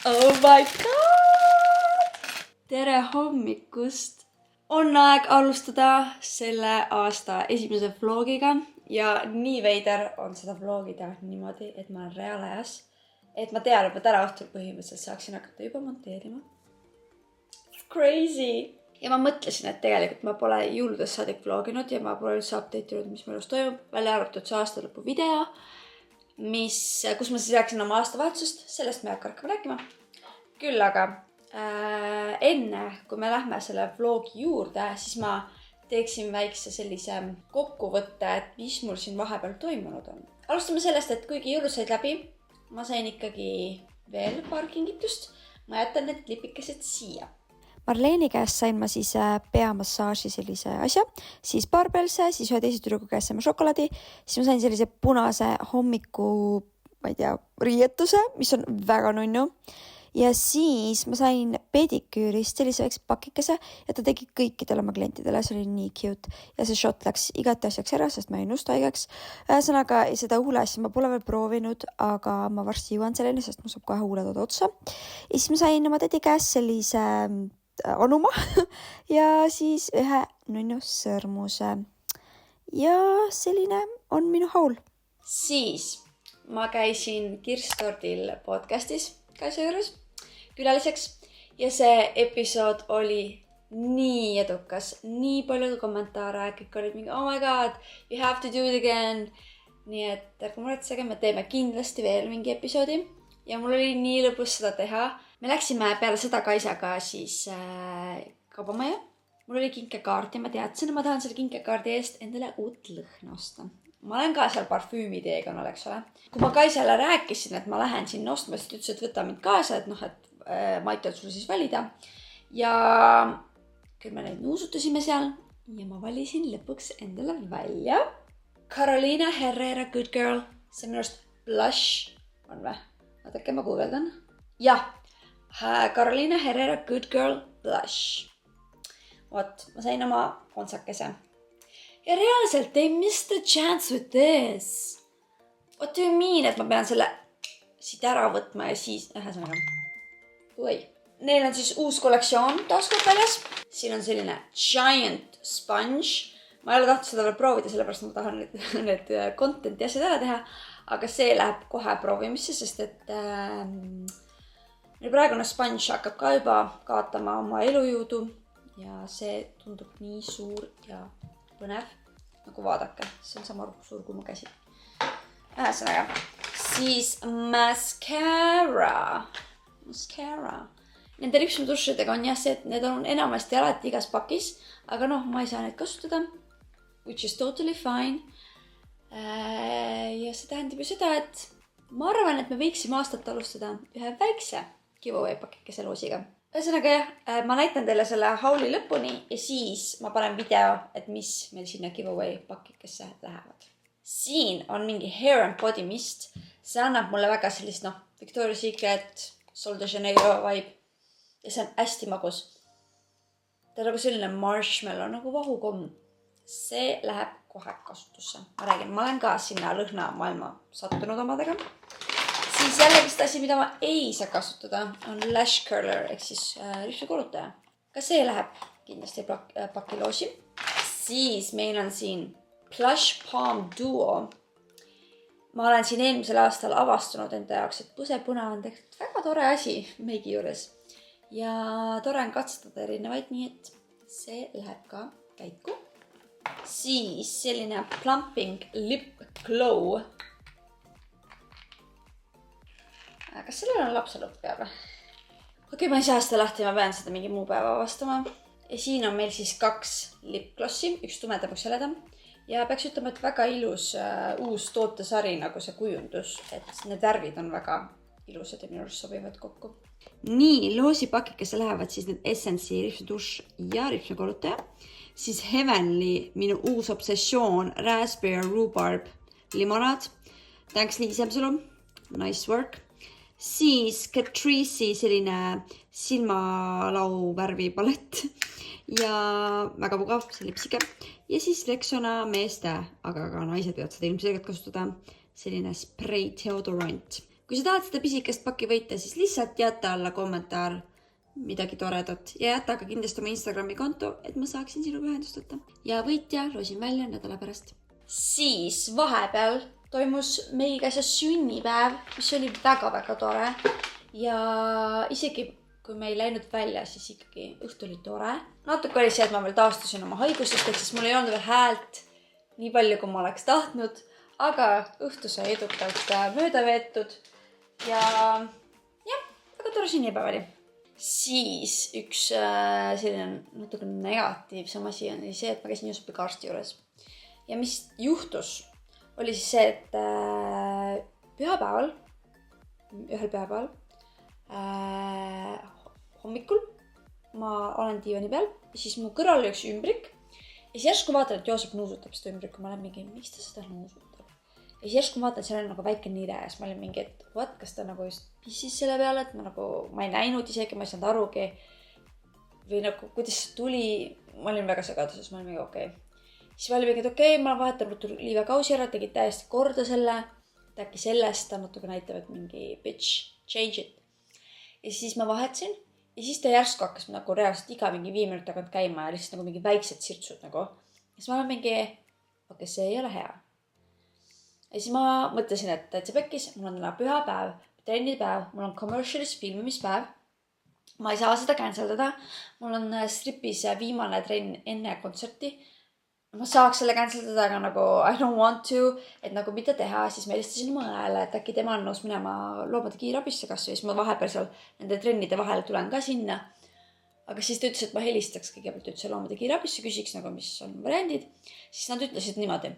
Oh my god! Tere hommikust! On aeg alustada selle aasta esimese vlogiga ja nii veider on seda vlogida niimoodi, et ma olen reaalajas. Et ma tean, et ma täna õhtul põhimõtteliselt saaksin hakata juba monteerima. Crazy! Ja ma mõtlesin, et tegelikult ma pole jõuludest saadik vloginud ja ma pole üldse update'inud, mis mu elus toimub. Välja arvatud see aasta lõpu video, kus ma siis rääkisin oma aastavahetusest. Sellest me hakkame rääkima. Küll aga enne, kui me lähme selle vlogi juurde, siis ma teeksin väikse sellise kokkuvõtte, et mis mul siin vahepeal toimunud on. Alustame sellest, et kuigi jõulud said läbi, ma sain ikkagi veel paar kingitust. Ma jätan need klipikesed siia. Marleeni käest sain ma siis peamassaaži sellise asja, siis barbelse, siis ühe teise tüdruku käest sain ma šokolaadi, siis ma sain sellise punase hommiku, ma ei tea, riietuse, mis on väga nunnu. Ja siis ma sain pediküürist sellise väikse pakikese ja ta tegi kõikidele oma klientidele, see oli nii cute. Ja see shot läks igati asjaks ära, sest ma ei nõustu haigeks. Ühesõnaga, seda huuleasja ma pole veel proovinud, aga ma varsti jõuan selleni, sest ma saab kohe huuletood otsa. Ja siis ma sain oma tädi käest sellise anuma ja siis ühe nunnu sõrmuse. Ja selline on minu haul. Siis ma käisin Kirstordil podcastis käise juures külaliseks ja see episood oli nii edukas, nii palju kommentaare, kõik olid mingi oh my god, you have to do it again. Nii et ärge muretsege, me teeme kindlasti veel mingi episoodi ja mul oli nii lõbus seda teha. Me läksime peale seda Kaisaga siis kaubamaja. Mul oli kinkekaart ja ma teadsin, et ma tahan selle kinkekaardi eest endale uut lõhna osta. Ma olen ka seal parfüümiteekonnal, eks ole. Kui ma Kaisale rääkisin, et ma lähen sinna ostma, siis ta ütles, et võta mind kaasa, et ma aitan sulle siis valida. Ja küll me neid nuusutasime seal ja ma valisin lõpuks endale välja Carolina Herrera Good Girl. See minust blush on või? Vaadake, ma guugeldan. Jah, Carolina Herrera Good Girl blush. Vot, ma sain oma kontsakese. Ja reaalselt ei missed the chance with this. What do you mean, et ma pean selle siit ära võtma ja siis ühesõnaga. Oi. Neil on siis uus kollektsioon taaskord väljas. Siin on selline giant sponge. Ma ei ole tahtnud seda veel proovida, sellepärast ma tahan need content ja asjad ära teha. Aga see läheb kohe proovimisse, sest et praegune sponge hakkab ka juba kaotama oma elujõudu. Ja see tundub nii suur ja põnev. Nagu vaadake, see on sama suur kui mu käsi. Ühesõnaga, siis mascara. Nende lipsumutušidega on jah see, et need on enamasti alati igas pakis, aga ma ei saa neid kasutada, which is totally fine. Ja see tähendab ju seda, et ma arvan, et me võiksime aastat alustada ühe väikse giveaway pakikese loosiga. Ühesõnaga jah, ma näitan teile selle hauli lõpuni ja siis ma panen video, et mis meil sinna giveaway pakikesse lähevad. Siin on mingi hair and body mist. See annab mulle väga sellist, Victoria's Secret, Sol de Janeiro vibe. Ja see on hästi magus. Ta on nagu selline marshmallow, nagu vahukomm. See läheb kohe kasutusse. Ma räägin, ma olen ka sinna lõhna maailma sattunud omadega. Siis jällegi asi, mida ma ei saa kasutada, on lash curler, ehk siis rihvikorrutaja. Ka see läheb kindlasti pakiloosi. Siis meil on siin Plush Palm Duo. Ma olen siin eelmisel aastal avastanud enda jaoks, et pusepuna on tegelikult väga tore asi meigi juures. Ja tore on katsetada erinevaid, nii et see läheb ka käiku. Siis selline Plumping Lip Glow. Kas sellel on lapselõpp peal või? Okei, ma ei saa seda lahti, ma pean seda mingi muu päeva avastama. Ja siin on meil siis 2 lipglossi, üks tumedam, üks heledam. Ja peaks ütlema, et väga ilus uus tootesari nagu see kujundus, et need värvid on väga ilusad ja minu arust sobivad kokku. Nii, loosipakikesse lähevad siis need Essence'i rihvituš ja rihvikorrutaja. Siis Heavenly, minu uus obsessioon, Raspberry Rhubarb limonaad. Thanks Liisemselu, nice work. Siis Catrice'i selline silmalau värvi palett ja väga mugav, see lipsike. Ja siis Rexona meeste, aga ka naised peavad seda ilmselgelt kasutada, selline spray deodorant. Kui sa tahad seda pisikest pakki võita, siis lihtsalt jäta alla kommentaar midagi toredat ja jäta ka kindlasti oma Instagrami konto, et ma saaksin sinuga ühendust võtta. Ja võitja loosin välja nädala pärast. Siis vahepeal toimus meil ka see sünnipäev, mis oli väga-väga tore. Ja isegi kui me ei läinud välja, siis ikkagi õhtu oli tore. Natuke oli see, et ma veel taastusin oma haigustest, ehk siis mul ei olnud veel häält nii palju, kui ma oleks tahtnud. Aga õhtu sai edukalt mööda veetud. Ja väga tore sünnipäev oli. Siis üks selline natuke negatiivsem asi on see, et ma käisin just arsti juures. Ja mis juhtus, oli siis see, et ühel pühapäeval hommikul ma olen diivani peal ja siis mu kõrval oli üks ümbrik ja siis järsku vaatan, et Joosep nuusutab seda ümbrikku. Ma olen mingi, miks ta seda nuusutab? Ja siis järsku vaatan, et seal on nagu väike nire ja siis ma olin mingi, et kas ta nagu just pissis selle peale, et ma ei näinud isegi, ma ei saanud arugi või nagu kuidas see tuli. Ma olin väga segaduses, ma olin mingi okei. Siis ma olin mingi, et ma olen vahetanud liivekausi ära, tegid täiesti korda selle, et äkki sellest ta natuke näitab, et mingi bitch, change it. Ja siis ma vahetasin ja siis ta järsku hakkas nagu reaalselt iga mingi 5 minutit tagant käima ja lihtsalt nagu mingi väiksed sirtsud nagu. Ja siis ma olen mingi, okei, see ei ole hea. Ja siis ma mõtlesin, et see pekkis, mul on täna pühapäev, trennipäev, mul on commercialis filmimispäev. Ma ei saa seda canceldada. Mul on stripis viimane trenn enne kontserti. Ma saaks selle canceldada, aga nagu I don't want to, et nagu mida teha, siis ma helistasin oma õele, et äkki tema on nõus minema loomade kiirabisse kas või, siis ma vahepeal seal nende trennide vahele tulen ka sinna. Aga siis ta ütles, et ma helistaks kõigepealt üldse loomade kiirabisse, küsiks nagu, mis on variandid. Siis nad ütlesid niimoodi,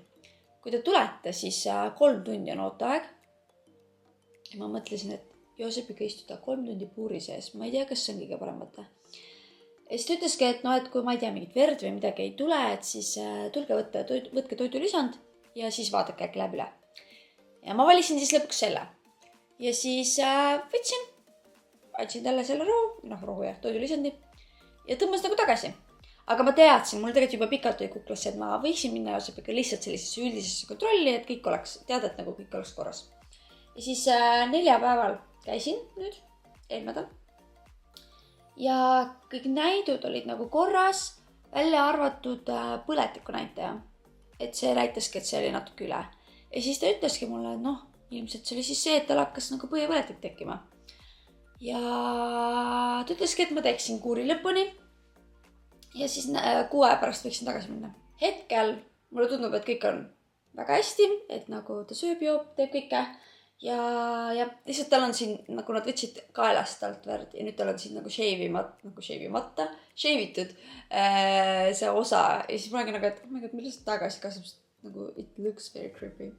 kui te tulete, siis 3 tundi on ooteaeg. Ja ma mõtlesin, et Joosep ikka istuda 3 tundi puuri sees, ma ei tea, kas see on kõige parem mõte. Ja siis ta ütleski, et et kui ma ei tea, mingit verd või midagi ei tule, et siis tulge võtke toidulisand ja siis vaadake äkki läheb üle. Ja ma valisin siis lõpuks selle. Ja siis võtsin talle selle rohu ja toidulisandi ja tõmbasin nagu tagasi. Aga ma teadsin, mul tegelikult juba pikalt oli kuklasse, et ma võiksin minna Joosepiga lihtsalt sellisesse üldisesse kontrolli, et kõik oleks teada, et nagu kõik oleks korras. Ja siis 4 päeval käisin nüüd, eelmine nädal. Ja kõik näidud olid nagu korras, välja arvatud põletiku näitaja. Et see näitaski, et see oli natuke üle. Ja siis ta ütleski mulle, et ilmselt see oli siis see, et tal hakkas nagu põhjapõletik tekkima. Ja ta ütleski, et ma teeksin kuuri lõpuni. Ja siis 6 aja pärast võiksin tagasi minna. Hetkel mulle tundub, et kõik on väga hästi, et nagu ta sööb, joob, teeb kõike. Ja lihtsalt tal on siin, nagu nad võtsid kaelast talt verd ja nüüd tal on siin nagu sheivitud see osa. Ja siis ma olengi nagu, et ma lihtsalt tagasi kasvab, nagu it looks very creepy.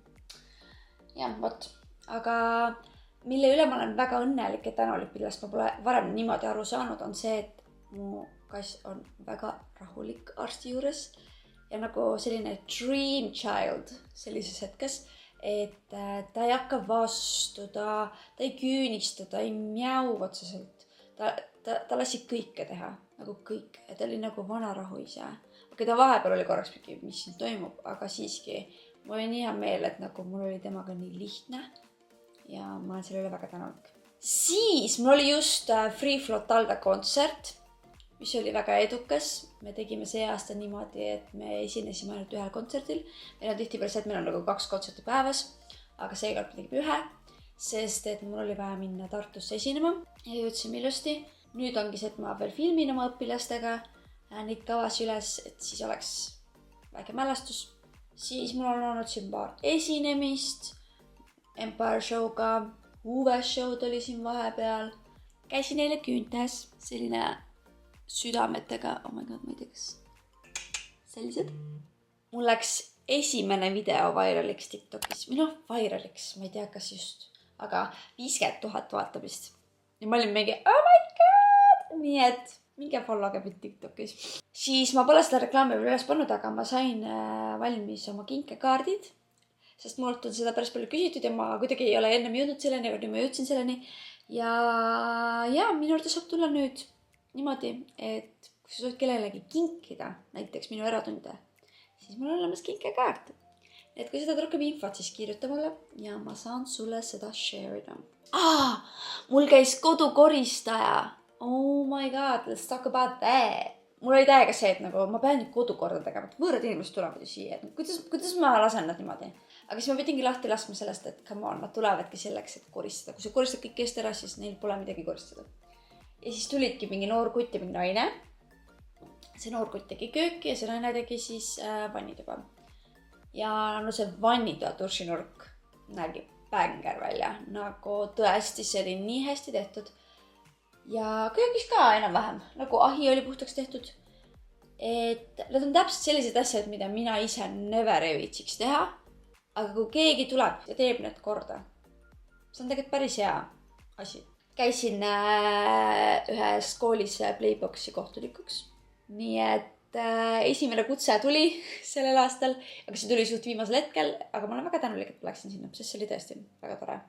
Ja, vot. Aga mille üle ma olen väga õnnelik ja tänulik, millest ma pole varem niimoodi aru saanud, on see, et mu kass on väga rahulik arsti juures ja nagu selline dream child sellises hetkes. Et ta ei hakka vastu, ta ei küünista, ta ei mjau otseselt. Ta lasi kõike teha, nagu kõik. Ta oli nagu vana rahu ise. Okei, ta vahepeal oli korraks mingi, mis siin toimub, aga siiski mul oli nii hea meel, et nagu mul oli temaga nii lihtne ja ma olen selle üle väga tänulik. Siis mul oli just Free Flow talve kontsert, mis oli väga edukas. Me tegime see aasta niimoodi, et me esinesime ainult ühel kontserdil. Meil on tihtipeale see, et meil on nagu 2 kontserti päevas, aga seekord me tegime 1, sest et mul oli vaja minna Tartusse esinema ja jõudsime ilusti. Nüüd ongi see, et ma veel filmin oma õpilastega neid kavas üles, et siis oleks väike mälestus. Siis mul on olnud siin paar esinemist, Empire Show'ga, Uwe Show'd oli siin vahepeal. Käisin eile Küüntes, selline südametega, oh my god, ma ei tea, kas sellised. Mul läks esimene video vairaliks TikTokis, või vairaliks, ma ei tea, kas just, aga 50 000 vaatamist. Ja ma olin mingi, oh my god, nii et minge followge mind TikTokis. Siis ma pole seda reklaami veel üles pannud, aga ma sain valmis oma kinkekaardid, sest mult on seda päris palju küsitud ja ma kuidagi ei ole ennem jõudnud selleni, aga nüüd ma jõudsin selleni. Ja minu juurde saab tulla nüüd niimoodi, et kui sa soovid kellelegi kinkida, näiteks minu eratunde, siis mul on olemas kinkekaart. et kui sa tahad rohkem infot, siis kirjuta mulle ja ma saan sulle seda share ida. Mul käis kodukoristaja. Oh my god, let's talk about that. Mul oli täiega see, et nagu ma pean nüüd kodukorda tegema, et võõrad inimesed tulevad ju siia, et kuidas ma lasen nad niimoodi. Aga siis ma pidingi lahti laskma sellest, et come on, nad tulevadki selleks, et koristada. Kui sa koristad kõik eest ära, siis neil pole midagi koristada. Ja siis tulidki mingi noor kutt ja mingi naine. See noor kutt tegi kööki ja see naine tegi siis vannitoa. Ja no see vannitoa dušinurk nägi bänger välja. Nagu tõesti, see oli nii hästi tehtud. Ja köögis ka enam-vähem. Nagu ahi oli puhtaks tehtud. Et need on täpselt sellised asjad, mida mina ise never evitsiks teha. Aga kui keegi tuleb ja teeb need korda, see on tegelikult päris hea asi. Käisin ühes koolis Playboxi kohtulikuks. Nii et esimene kutse tuli sellel aastal, aga see tuli suht viimasel hetkel, aga ma olen väga tänulik, et läksin sinna, sest see oli tõesti väga tore.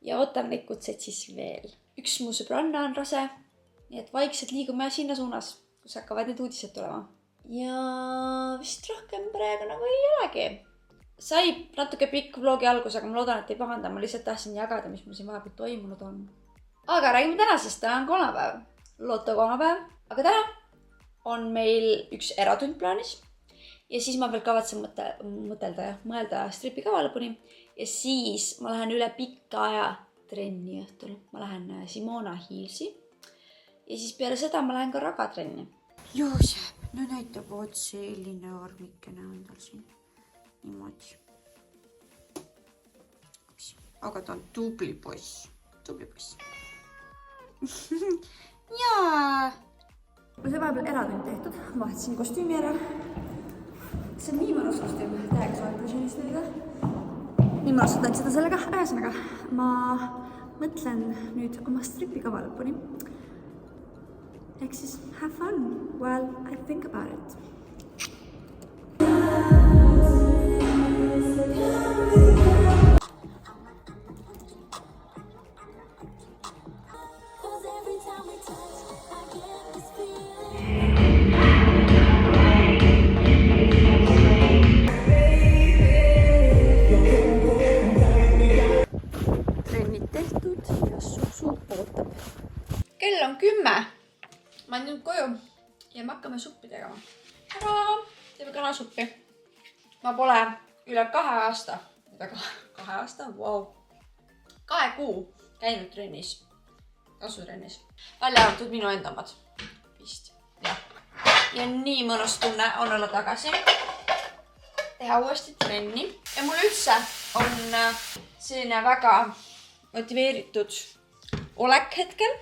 Ja ootan neid kutseid siis veel. Üks mu sõbranna on rase, nii et vaikselt liigume sinna suunas, kus hakkavad need uudised tulema. Ja vist rohkem praegu nagu ei olegi. Sai natuke pikk vlogi algus, aga ma loodan, et ei pahanda. Ma lihtsalt tahtsin jagada, mis mul siin vahepeal toimunud on. Aga räägime tänasest, täna on kolmapäev. Loto kolmapäev. Aga täna on meil üks eratund plaanis. Ja siis ma veel kavatsen mõelda stripikava lõpuni. Ja siis ma lähen üle pikka aja trenni õhtul. Ma lähen Simona Heelsi. Ja siis peale seda ma lähen ka ragatrenni. Joosep, no näitab oot selline armikene on tal siin. Niimoodi. Aga ta on tubli poiss. Tubli poiss. Jaa. Mul see vahepeal eratund tehtud. Vahetasin kostüümi ära. See on nii mõnus kostüüm. Täiega soetada sellist leida. Nii mõnus tantsida sellega. Ühesõnaga, ma mõtlen nüüd oma stripikava lõpuni. Ehk siis have fun while I think about it. Trennid tehtud ja susu ootab. Kell on 10. Ma olen nüüd koju ja me hakkame suppi tegema. Teeme kanasuppi. Ma pole üle 2 aasta, 2 aasta, wow. 2 kuu käinud trennis, kasvutrennis. Välja arvatud minu enda omad. Vist, jah. Ja nii mõnus tunne on olla tagasi. Teha uuesti trenni. Ja mul üldse on selline väga motiveeritud olek hetkel.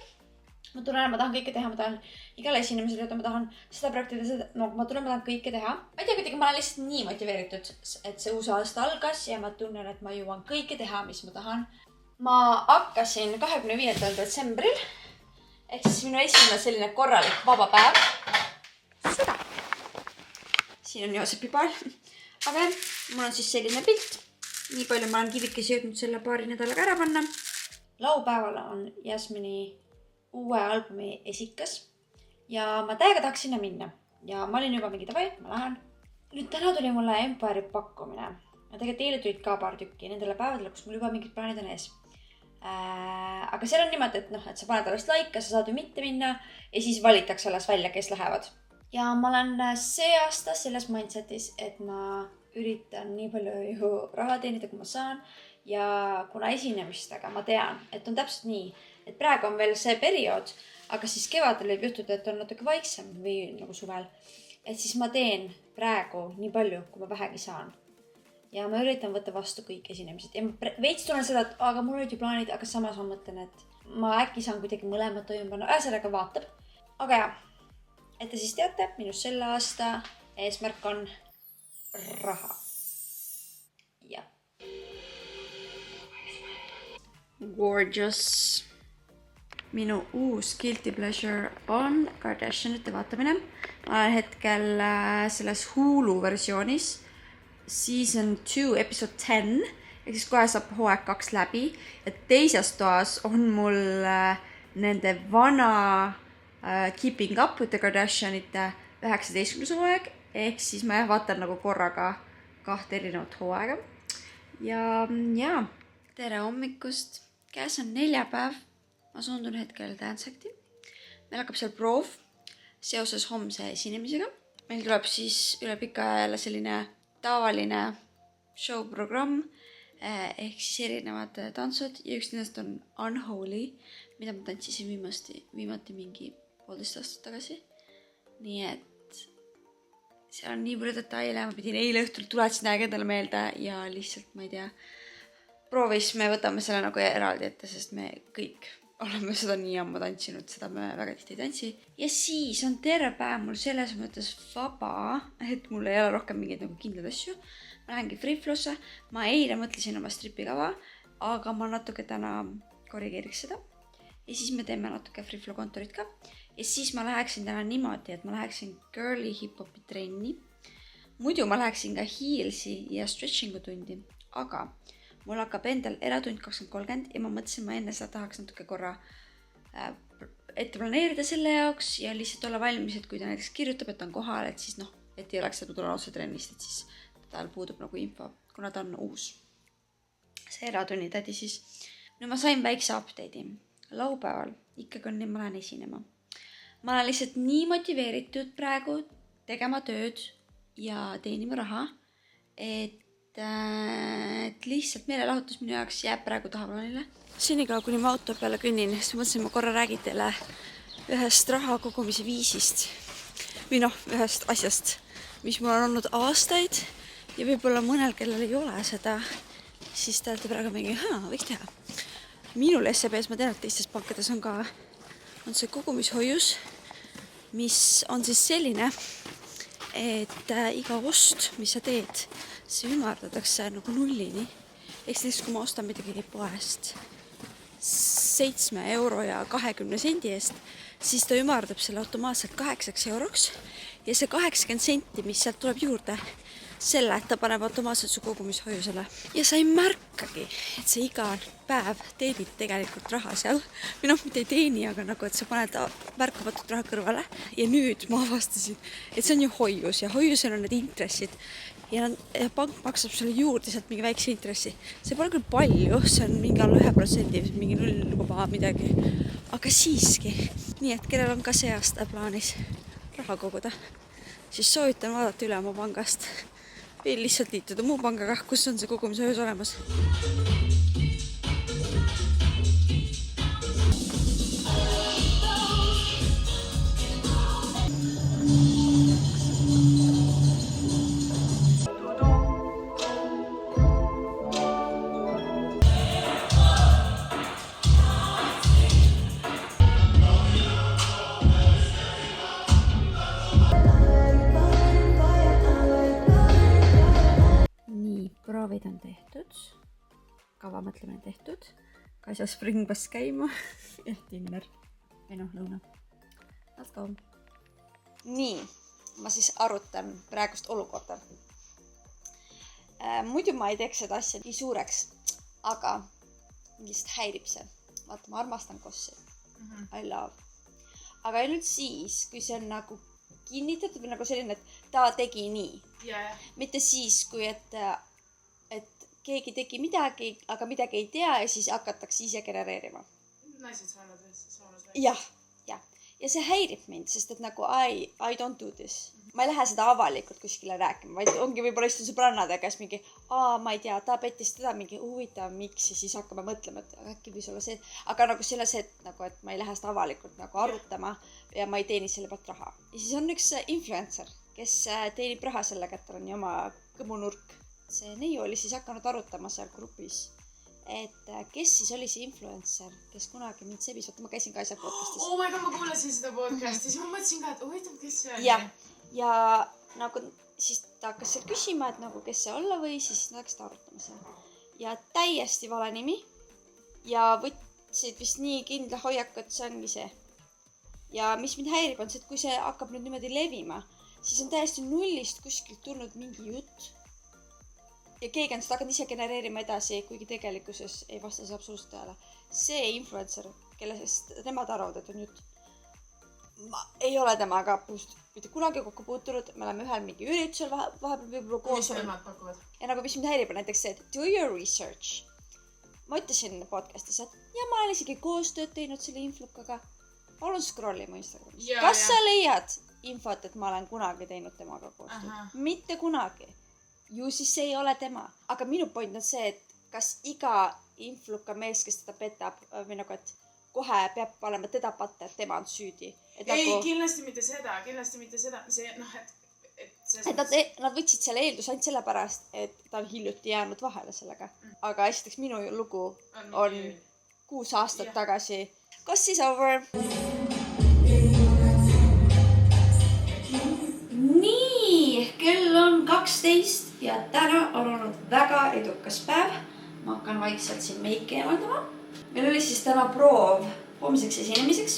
Ma tunnen, ma tahan kõike teha, ma tahan igale esinemisele, ma tahan seda projektida, seda, no ma tunnen, ma tahan kõike teha. Ma ei tea, kuidagi ma olen lihtsalt nii motiveeritud, et see uus aasta algas ja ma tunnen, et ma jõuan kõike teha, mis ma tahan. Ma hakkasin 25. detsembril, ehk siis minu esimene selline korralik vaba päev. Seda. Siin on Joosepi paal. Aga mul on siis selline pilt. Nii palju ma olen kivikesi jõudnud selle paari nädalaga ära panna. Laupäeval on Jasmini uue albumi esikas ja ma täiega tahaks sinna minna ja ma olin juba mingi davai, ma lähen. Nüüd täna tuli mulle Empire'i pakkumine ja tegelikult eile tulid ka paar tükki nendele päevadele, kus mul juba mingid plaanid on ees. Aga seal on niimoodi, et sa paned alles laika, sa saad ju mitte minna ja siis valitakse alles välja, kes lähevad. Ja ma olen see aasta selles mindsetis, et ma üritan nii palju ju raha teenida, kui ma saan ja kuna esinemistega ma tean, et on täpselt nii, et praegu on veel see periood, aga siis kevadel võib juhtuda, et on natuke vaiksem või nagu suvel. Et siis ma teen praegu nii palju, kui ma vähegi saan. Ja ma üritan võtta vastu kõik esinemised. Ja ma veits tunnen seda, et aga mul olid ju plaanid, aga samas ma mõtlen, et ma äkki saan kuidagi mõlemad toimuma. No ühesõnaga vaatab. Aga jah, et te siis teate, minu selle aasta eesmärk on raha. Ja. Gorgeous. Minu uus guilty pleasure on Kardashianite vaatamine. Ma olen hetkel selles Hulu versioonis season 2 episode 10 ehk siis kohe saab hooaeg 2 läbi ja teises toas on mul nende vana Keeping Up with the Kardashianite 19. hooaeg ehk siis ma vaatan nagu korraga 2 erinevat hooaega. Ja tere hommikust. Käes on neljapäev. Ma suundun hetkel Dance Acti. Meil hakkab seal proov seoses homse esinemisega. Meil tuleb siis üle pika ajale selline tavaline show-programm ehk siis erinevad tantsud ja üks nendest on Unholy, mida ma tantsisin viimati mingi 1,5 aastat tagasi. Nii et seal on nii palju detaile, ma pidin eile õhtul tuletasin aega endale meelde ja lihtsalt, ma ei tea, proovis me võtame selle nagu eraldi ette, sest me kõik oleme seda nii ammu tantsinud, seda me väga tihti ei tantsi. Ja siis on terve päev mul selles mõttes vaba, et mul ei ole rohkem mingeid nagu kindlaid asju. Ma lähengi free-flow'sse. Ma eile mõtlesin oma stripikava, aga ma natuke täna korrigeeriks seda. Ja siis me teeme natuke free-flow kontorit ka. Ja siis ma läheksin täna niimoodi, et ma läheksin girly hip-hopi trenni. Muidu ma läheksin ka heelsi ja stretchingu tundi, aga mul hakkab endal eratund 20:30 ja ma mõtlesin, ma enne seda tahaks natuke korra ette planeerida selle jaoks ja lihtsalt olla valmis, et kui ta näiteks kirjutab, et ta on kohal, et siis et ei oleks, et ma tulen otse trennist, et siis tal puudub nagu info, kuna ta on uus. See eratunni tädi siis. Nüüd ma sain väikse update'i. Laupäeval ikkagi on nii, ma lähen esinema. Ma olen lihtsalt nii motiveeritud praegu tegema tööd ja teenima raha, et lihtsalt meelelahutus minu jaoks jääb praegu tahaplaanile. Senikaua, kuni ma auto peale kõnnin, siis mõtlesin, ma korra räägin teile ühest raha kogumise viisist või ühest asjast, mis mul on olnud aastaid ja võib-olla mõnel, kellel ei ole seda, siis te olete praegu mingi, võiks teha. Minul SEB-s, ma tean, et teistes pankades on see kogumishoius, mis on siis selline, et iga ost, mis sa teed, see ümardatakse nagu nullini. Eks näiteks, kui ma ostan midagi poest 7,20 € eest, siis ta ümardab selle automaatselt 8 euroks ja see 80 senti, mis sealt tuleb juurde, selle ta paneb automaatselt su kogumishoiusele. Ja sa ei märkagi, et sa iga päev teenid tegelikult raha seal. Või mitte ei teeni, aga nagu, et sa paned märkamatut raha kõrvale. Ja nüüd ma avastasin, et see on ju hoius ja hoiusel on need intressid. Ja pank maksab sulle juurde sealt mingi väikse intressi. See pole küll palju, see on mingi alla 1%, mingi 0, midagi. Aga siiski. Nii et kellel on ka see aasta plaanis raha koguda, siis soovitan vaadata üle oma pangast. Või lihtsalt liituda muu pangaga, kus on see kogumishoius olemas. Proovid on tehtud, kava mõtlemine tehtud, Kaisa springbus käima ja dinner või lõuna. Let's go. Nii, ma siis arutan praegust olukorda. Muidu ma ei teeks seda asja nii suureks, aga lihtsalt häirib see. Vaata, ma armastan kossi. I love. Aga ainult siis, kui see on nagu kinnitatud või nagu selline, et ta tegi nii. Mitte siis, kui et keegi tegi midagi, aga midagi ei tea ja siis hakatakse ise genereerima. Naised saanud soolas väikse. Ja see häirib mind, sest et nagu I don't do this. Ma ei lähe seda avalikult kuskile rääkima, vaid ongi võib-olla istun sõbrannade käes mingi, ma ei tea, ta pettis teda mingi huvitav miks ja siis hakkame mõtlema, et äkki võis olla see. Aga nagu selle see, et ma ei lähe seda avalikult nagu arutama ja ma ei teeni selle pealt raha. Ja siis on üks influencer, kes teenib raha sellega, et tal on oma kõmunurk. See neiu oli siis hakanud arutama seal grupis, et kes siis oli see influencer, kes kunagi mind sebis. Vaata, ma käisin Kaisa podcastis. Oh my god, ma kuulasin seda podcasti, siis ma mõtlesin ka, et huvitav, kes see oli. Ja nagu siis ta hakkas seal küsima, et nagu kes see olla või, siis nad hakkasid arutama seal. Ja täiesti vale nimi ja võtsid vist nii kindla hoiaku, et see ongi see. Ja mis mind häirib on see, et kui see hakkab nüüd niimoodi levima, siis on täiesti nullist kuskilt tulnud mingi jutt. Ja keegi on seda hakanud ise genereerima edasi, kuigi tegelikkuses ei vasta see absoluutselt tõele. See influencer, kellest nemad arvavad, et on jutt. ma ei ole temaga mitte kunagi kokku puutunud, me oleme ühel mingi üritusel vahepeal võib-olla koos. Mis nemad pakuvad? Ja nagu mis mind häirib on näiteks see, et do your research. Ma ütlesin podcastis, et ja ma olen isegi koostööd teinud selle influkaga. Palun scrolli mu Instagramis. Kas sa leiad infot, et ma olen kunagi teinud temaga koostööd? Mitte kunagi. Ju siis see ei ole tema. Aga minu point on see, et kas iga influka mees, kes teda petab või nagu, et kohe peab olema teda patta, et tema on süüdi. Et ei, nagu, kindlasti mitte seda. See, noh, nad võtsid selle eeldus ainult selle pärast, et ta on hiljuti jäänud vahele sellega. Aga esiteks minu lugu on 6 aastat tagasi. Kas siis over? Nii, kell on 12 ja täna on olnud väga edukas päev. Ma hakkan vaikselt siin meiki eemaldama. Meil oli siis täna proov homseks esinemiseks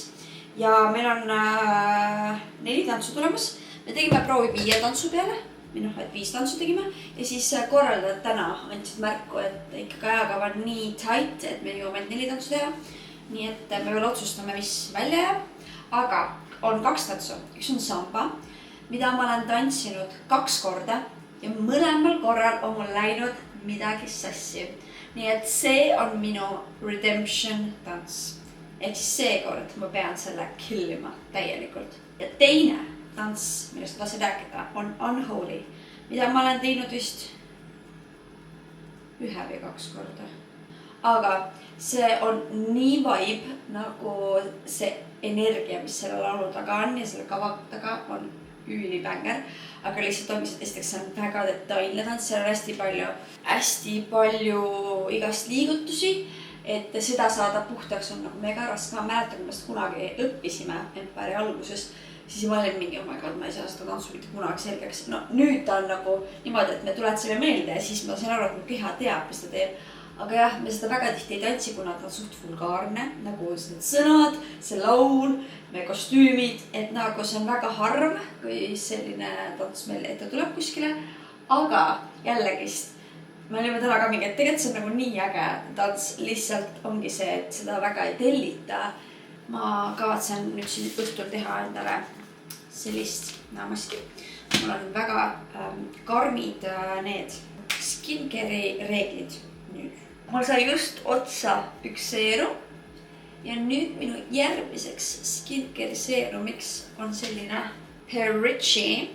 ja meil on 4 tantsu tulemas. Me tegime proovi 5 tantsu peale, või noh, et 5 tantsu tegime ja siis korraldajad täna andsid märku, et ikkagi ajakava on nii tight, et me jõuame 4 tantsu teha. Nii et me veel otsustame, mis välja jääb. Aga on 2 tantsu. Üks on samba, mida ma olen tantsinud 2 korda ja mõlemal korral on mul läinud midagi sassi. Nii et see on minu redemption tants. Ehk siis seekord ma pean selle killima täielikult. Ja teine tants, millest ma tahtsin rääkida, on Unholy, mida ma olen teinud vist 1 või 2 korda. Aga see on nii vibe, nagu see energia, mis selle laulu taga on ja selle kava taga on ülibänger. Aga lihtsalt ongi see, esiteks see on väga detailne tants, seal on hästi palju igast liigutusi, et seda saada puhtaks on nagu mega raske. Ma mäletan, kui me seda kunagi õppisime Empire'i alguses, siis ma olin mingi, oh my god, ma ei saa seda tantsu mitte kunagi selgeks. No nüüd ta on nagu niimoodi, et me tuletasime meelde ja siis ma sain aru, et mu keha teab, mis ta teeb. Aga jah, me seda väga tihti ei tantsi, kuna ta on suht vulgaarne, nagu need sõnad, see laul, meie kostüümid, et nagu see on väga harv, kui selline tants meil ette tuleb kuskile. Aga jällegist, me olime täna ka mingi, et tegelikult see on nagu nii äge tants, lihtsalt ongi see, et seda väga ei tellita. Ma kavatsen nüüd siin õhtul teha endale sellist näomaski. Mul on väga karmid need skincare'i reeglid nüüd. Mul sai just otsa üks seerum ja nüüd minu järgmiseks skincare seerumiks on selline Perici.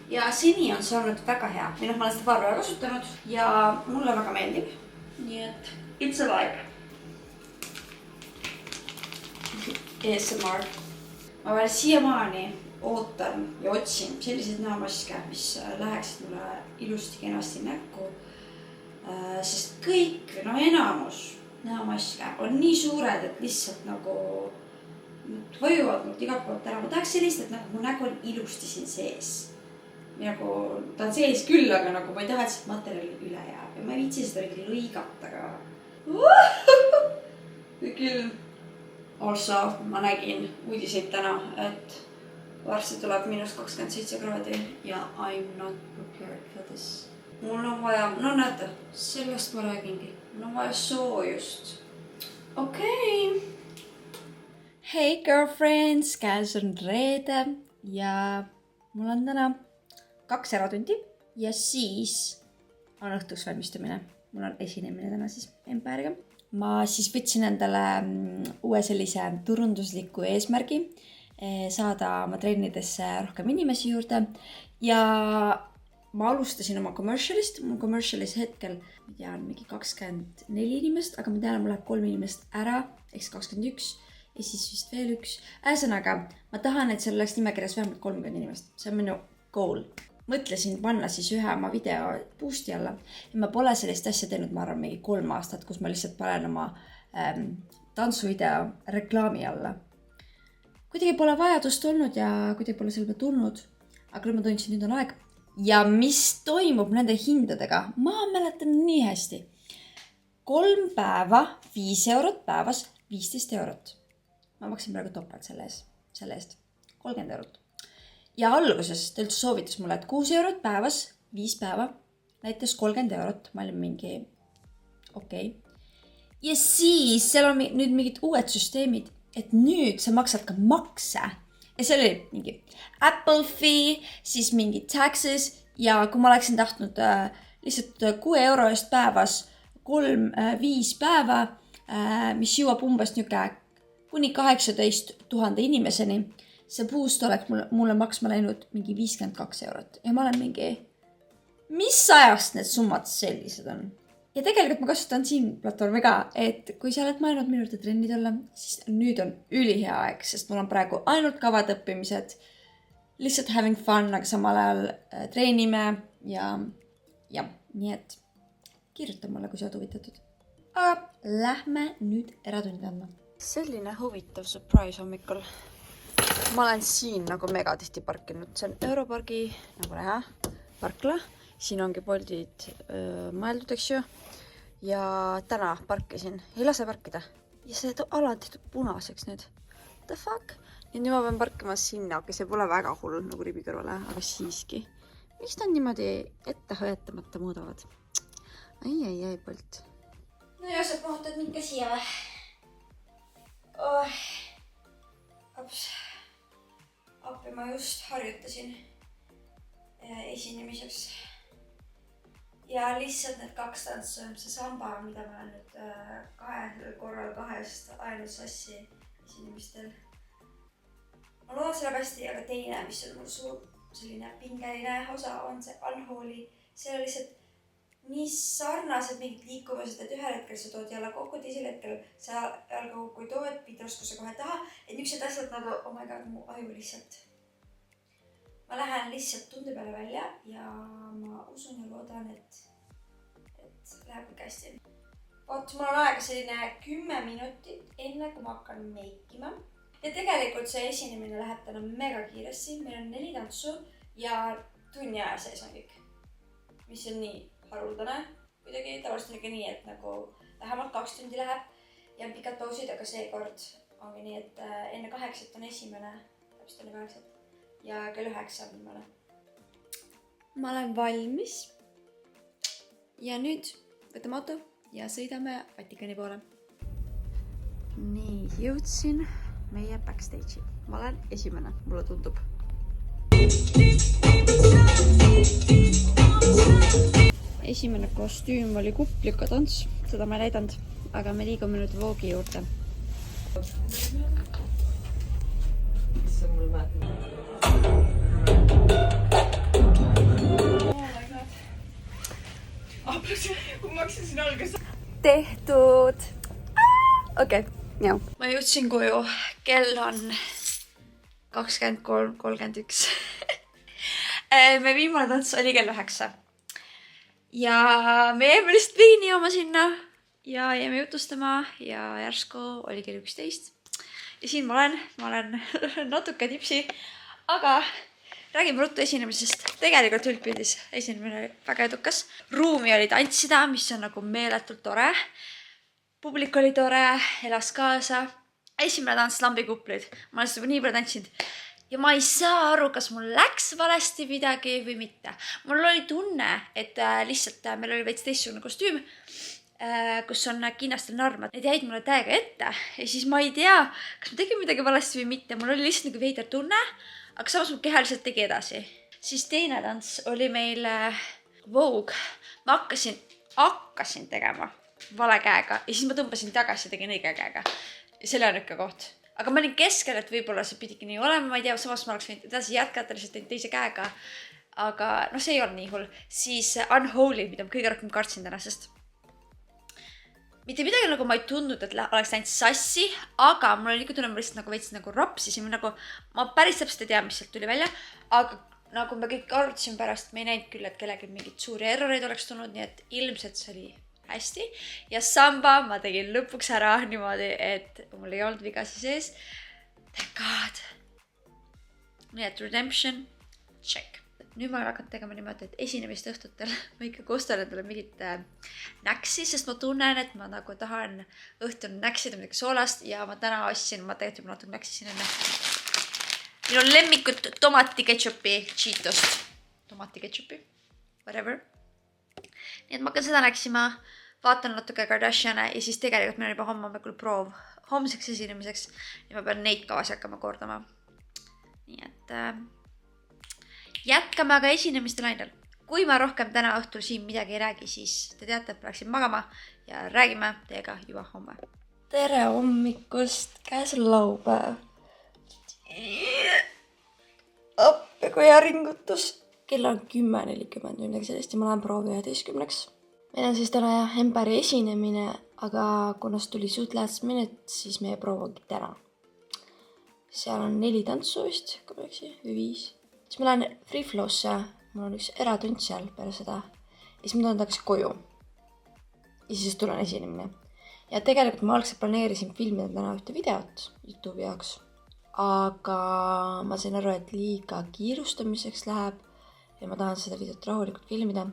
Ja seni on see olnud väga hea. Või noh, ma olen seda paar päeva kasutanud ja mulle väga meeldib. Nii et it's a vibe. ASMR. Ma veel siiamaani ootan ja otsin selliseid näomaske, mis läheksid mulle ilusti kenasti näkku. Sest kõik, enamus näomaske on nii suured, et lihtsalt nagu vajuvad mult igalt poolt ära. Ma tahaks sellist, et nagu mu nägu on ilusti siin sees. Nagu ta on sees küll, aga nagu ma ei taha, et siit materjali üle jääb. Ja ma ei viitsi seda mingi lõigata ka. Küll. Also, ma nägin uudiseid täna, et varsti tuleb -27 kraadi ja I'm not prepared for this. Mul on vaja, no näete, sellest ma räägingi. Mul on vaja soojust. Okei. Hey girlfriends, käes on reede ja mul on täna 2 eratundi ja siis on õhtuks valmistumine. Mul on esinemine täna siis Empire'iga. Ma siis võtsin endale uue sellise turundusliku eesmärgi saada oma trennidesse rohkem inimesi juurde ja ma alustasin oma commercialist. Mul commercialis hetkel, ma tean, mingi 24 inimest, aga ma tean, mul läheb 3 inimest ära, eks 21 ja siis vist veel 1. Ühesõnaga, ma tahan, et seal oleks nimekirjas vähemalt 30 inimest. See on minu goal. Mõtlesin panna siis ühe oma video boost'i alla ja ma pole sellist asja teinud, ma arvan, mingi 3 aastat, kus ma lihtsalt panen oma tantsuvideo reklaami alla. Kuidagi pole vajadust olnud ja kuidagi pole selle peale tulnud, aga nüüd ma tundsin, nüüd on aeg. Ja mis toimub nende hindadega? Ma mäletan nii hästi. 3 päeva, 5 eurot päevas, 15 eurot. Ma maksin praegu topelt selle eest. 30 eurot. Ja alguses ta üldse soovitas mulle, et 6 eurot päevas, 5 päeva, näitas 30 eurot. Ma olin mingi okei. Ja siis seal on nüüd mingid uued süsteemid, et nüüd sa maksad ka makse ja seal oli mingi Apple fee, siis mingi taxes ja kui ma oleksin tahtnud lihtsalt 6 euro eest päevas 3-5 päeva, mis jõuab umbes kuni 18 000 inimeseni, see boost oleks mulle maksma läinud mingi 52 eurot ja ma olen mingi, mis ajast need summad sellised on? Ja tegelikult ma kasutan siin platvormi ka, et kui sa oled mõelnud minu juurde trennid olla, siis nüüd on ülihea aeg, sest mul on praegu ainult kavad õppimised, lihtsalt having fun, aga samal ajal treenime ja nii et kirjuta mulle, kui sa oled huvitatud. Aga lähme nüüd eratunnid andma. Selline huvitav surprise hommikul. Ma olen siin nagu mega tihti parkinud. See on Europargi, nagu näha, parkla. Siin ongi poldid mõeldud, eks ju. Ja täna parkisin. Ei lase parkida. Ja see ala on tehtud punaseks nüüd. What the fuck? Ja nüüd ma pean parkima sinna. Okei, see pole väga hull nagu ribi kõrvale, aga siiski. Miks ta on niimoodi ette hoiatamata muudavad? Ai, Bolt. No ja sa mahutad mind ka siia või? Appi ma just harjutasin esinemiseks. Ja lihtsalt need 2 tantsu on see samba, mida ma olen nüüd 2 korral 2 ainult sassi esinemistel. Ma loodan selle hästi, aga teine, mis on mul suur selline pingeline osa, on see Unholy. See on lihtsalt nii sarnased mingid liikumised, et ühel hetkel sa tood jala kokku, teisel hetkel sa jalga kokku ei too, et pidroskuse kohe taha. Et niisugused asjad nagu, oh my god, mu aju lihtsalt. Ma lähen lihtsalt tunde peale välja ja ma usun ja loodan, et läheb kõik hästi. Vaat, mul on aega selline 10 minutit enne, kui ma hakkan meikima. Ja tegelikult see esinemine läheb täna mega kiiresti. Meil on 4 tantsu ja tunni aja sees on kõik. Mis on nii haruldane kuidagi. Tavaliselt on ikka nii, et nagu vähemalt 2 tundi läheb ja on pikad pausid, aga seekord ongi nii, et enne 8 on esimene, täpselt enne 8 ja kell 9 on viimane. Ma olen valmis ja nüüd võtame auto ja sõidame Vatikani poole. Nii, jõudsin meie backstage'i. Ma olen esimene, mulle tundub. Esimene kostüüm oli kuplika tants, seda ma ei näidanud, aga me liigume nüüd Vogue'i juurde. Mis on mul vaatanud? Oh my god. Kui ma hakkasin alguses. Tehtud! Okei, jah. Ma jõudsin koju. Kell on 23:31. Me viimane tants oli kell 9. Ja me jäime lihtsalt viini jooma sinna ja jäime jutustama ja järsku oli kell 11. Ja siin ma olen natuke tipsi, aga räägime ruttu esinemisest. Tegelikult üldpildis esinemine oli väga edukas. Ruumi oli tantsida, mis on nagu meeletult tore. Publik oli tore, elas kaasa. Esimene tants lambikuplid. Ma olen seda nii palju tantsinud. Ja ma ei saa aru, kas mul läks valesti midagi või mitte. Mul oli tunne, et lihtsalt meil oli veits teistsugune kostüüm, kus on kinnastel narmad. Need jäid mulle täiega ette. Ja siis ma ei tea, kas ma tegin midagi valesti või mitte. Mul oli lihtsalt nagu veider tunne, aga samas mu keha lihtsalt tegi edasi. Siis teine tants oli meil Vogue. Ma hakkasin tegema vale käega ja siis ma tõmbasin tagasi ja tegin õige käega. Ja selle on ikka koht. Aga ma olin keskel, et võib-olla see pidigi nii olema, ma ei tea, samas ma oleks võinud edasi jätkata, lihtsalt teinud teise käega. Aga see ei olnud nii hull. Siis Unholy, mida ma kõige rohkem kartsin täna, sest mitte midagi nagu ma ei tundnud, et oleks läinud sassi, aga mul oli ikka tunne, ma lihtsalt nagu veits nagu rapsisin. Ma päris täpselt ei tea, mis sealt tuli välja, aga nagu me kõik arvutasime pärast, me ei näinud küll, et kellelgi mingid suuri erroreid oleks tulnud, nii et ilmselt see oli hästi. Ja samba ma tegin lõpuks ära niimoodi, et mul ei olnud vigasi sees. Thank God. Nii et redemption, check. Nüüd ma hakkan tegema niimoodi, et esinemist õhtutel ma ikka kostan endale mingit näksi, sest ma tunnen, et ma nagu tahan õhtul näksida midagi soolast ja ma täna ostsin, ma tegelikult juba natuke näksisin enne. Minu lemmikut tomatiketšupi Cheetost. Tomatiketšupi, whatever. Nii et ma hakkan seda näksima, vaatan natuke Kardashiane ja siis tegelikult meil on juba homme hommikul proov homseks esinemiseks ja ma pean neid kavasi hakkama kordama. Nii et jätkame aga esinemiste lainel. Kui ma rohkem täna õhtul siin midagi ei räägi, siis te teate, et läksin magama ja räägime teiega juba homme. Tere hommikust, käes on laupäev. Appi kui ringutus. Kell on 10:40 midagi sellist ja ma lähen proovi 11. Meil on siis täna Empari esinemine, aga kuna see tuli suht last minute, siis meie proov ongi täna. Seal on 4 tantsu vist, kui ma eksi, või 5. Siis ma lähen Free Flow'sse, mul on üks eratund seal peale seda. Ja siis ma tulen tagasi koju. Ja siis tulen esinemine. Ja tegelikult ma algselt planeerisin filmida täna ühte videot YouTube'i jaoks. Aga ma sain aru, et liiga kiirustamiseks läheb ja ma tahan seda videot rahulikult filmida.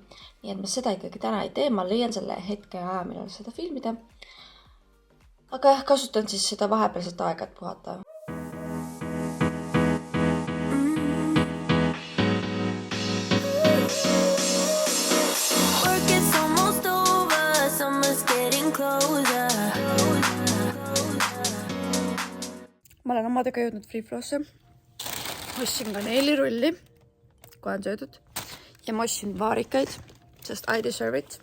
Nii et ma seda ikkagi täna ei tee, ma leian selle hetke ja aja, millal seda filmida. Aga jah, kasutan siis seda vahepealset aega, et puhata. Ma olen omadega jõudnud Free Flow'sse. Ostsin ka neelirulli, kohe on söödud. Ja ma ostsin vaarikaid, sest I deserve it.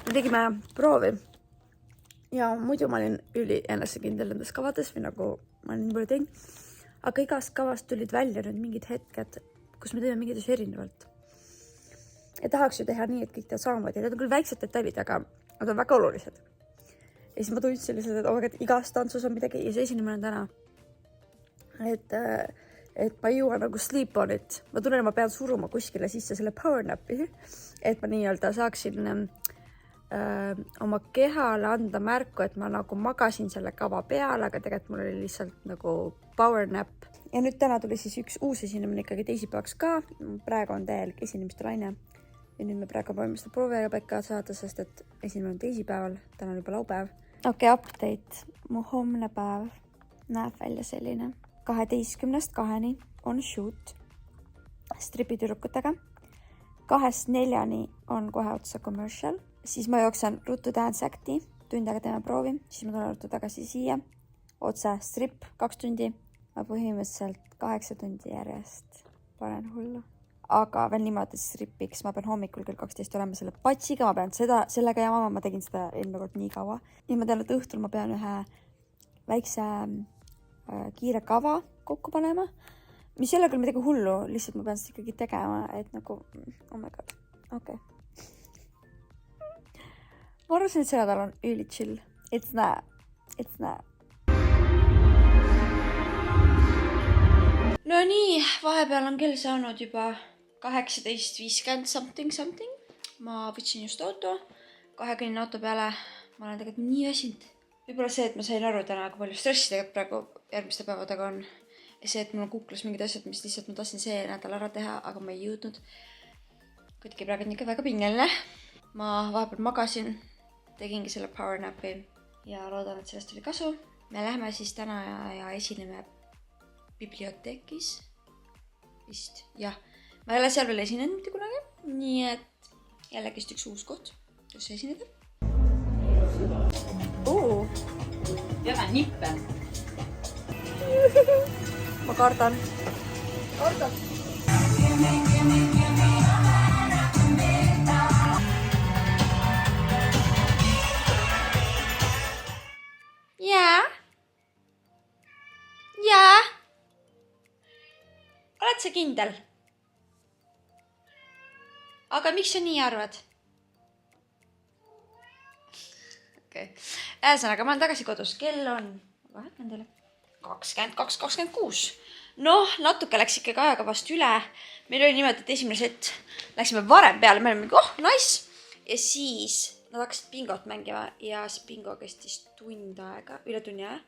Me tegime proovi. Ja muidu ma olin üli enesekindel nendes kavades, või nagu ma olen nii palju teinud. Aga igast kavast tulid välja nüüd mingid hetked, kus me teeme mingid asju erinevalt. Ja tahaks ju teha nii, et kõik tead samamoodi. Need on küll väiksed detailid, aga nad on väga olulised. Ja siis ma tundsin lihtsalt, et igas tantsus on midagi ja see esinemine on täna. Et ma ei jõua nagu sleep on it. Ma tunnen, et ma pean suruma kuskile sisse selle power napi, et ma nii-öelda saaksin oma kehale anda märku, et ma nagu magasin selle kava peale, aga tegelikult mul oli lihtsalt nagu power nap. Ja nüüd täna tuli siis üks uus esinemine ikkagi teisipäevaks ka. Praegu on täielik esinemiste laine. Ja nüüd me praegu võime seda prooviga paika saada, sest et esinemine on teisipäeval, täna on juba laupäev. Okei, update. Mu homne päev näeb välja selline. 12:00 on shoot stripitüdrukutega. 2:00 on kohe otsa commercial. Siis ma jooksen ruttu dance acti, tund aega teeme proovi, siis ma tulen ruttu tagasi siia. Otse strip 2 tundi. Ma põhimõtteliselt 8 tundi järjest panen hullu. Aga veel niimoodi stripiks, ma pean hommikul kell 12 olema selle patsiga, ma pean sellega jamama, ma tegin seda eelmine kord nii kaua. Ja ma tean, et õhtul ma pean ühe väikse kiire kava kokku panema, mis ei ole küll midagi hullu, lihtsalt ma pean seda ikkagi tegema, et nagu, oh my god, okei. Ma arvasin, et see nädal on üli chill. It's not. No nii, vahepeal on kell saanud juba 18:50 something. Ma võtsin just auto, 2 auto peale. Ma olen tegelikult nii väsinud. Võib-olla see, et ma sain aru täna, kui palju stressi tegelikult praegu järgmiste päevadega on. Ja see, et mul on kuklas mingid asjad, mis lihtsalt ma tahtsin see nädal ära teha, aga ma ei jõudnud. Kuidagi praegu on ikka väga pingeline. Ma vahepeal magasin, tegingi selle power napi ja loodan, et sellest oli kasu. Me lähme siis täna ja esineme biblioteekis. Vist, jah. Ma ei ole seal veel esinenud mitte kunagi. Nii et jällegi üks uus koht, kus esineda. Väga nippe. Ma kardan. Jaa. Oled sa kindel? Aga miks sa nii arvad? Okei. Ühesõnaga, ma olen tagasi kodus. Kell on 22:26. Noh, natuke läks ikkagi ajaga vast üle. Meil oli niimoodi, et esimene set läksime varem peale. Me olime, nice. Ja siis nad hakkasid bingot mängima ja see bingo kestis tund aega, üle tunni aja.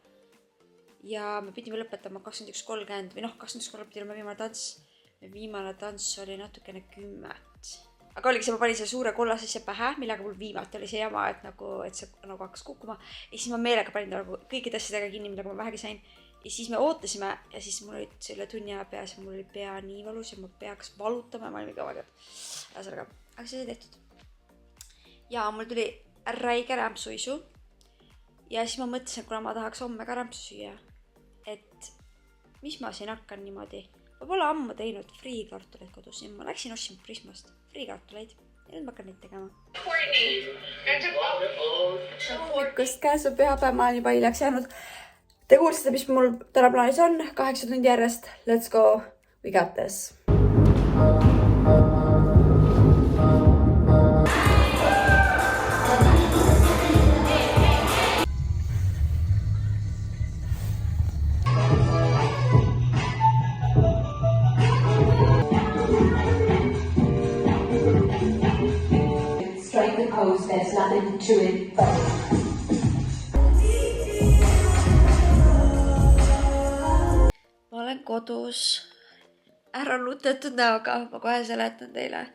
Ja me pidime lõpetama 21:30 või 21:30 pidi olema viimane tants. Viimane tants oli natukene 10. Aga oligi see, ma panin selle suure kollasesse pähe, millega mul viimati oli see jama, et see nagu hakkas kukkuma. Ja siis ma meelega panin nagu kõikide asjadega kinni, millega ma vähegi sain. Ja siis me ootasime ja siis mul oli selle tunni aja peas ja mul oli pea nii valus ja ma peaks valutama. Ma olin mingi aeg, aga see oli tehtud. Ja mul tuli räige rämpsuisu. Ja siis ma mõtlesin, et kuna ma tahaks homme ka rämpsu süüa, et mis ma siin hakkan niimoodi. Ma pole ammu teinud friikartuleid kodus ja ma läksin ostsin Prismast friikartuleid ja nüüd ma hakkan neid tegema. Hommikust käes on pühapäev, ma olen juba hiljaks jäänud. Te kuulsite, mis mul täna plaanis on. 8 tundi järjest. Let's go. We got this. Strike the pose, there's nothing to it but Ma olen kodus ära nutetud näoga, ma kohe seletan teile.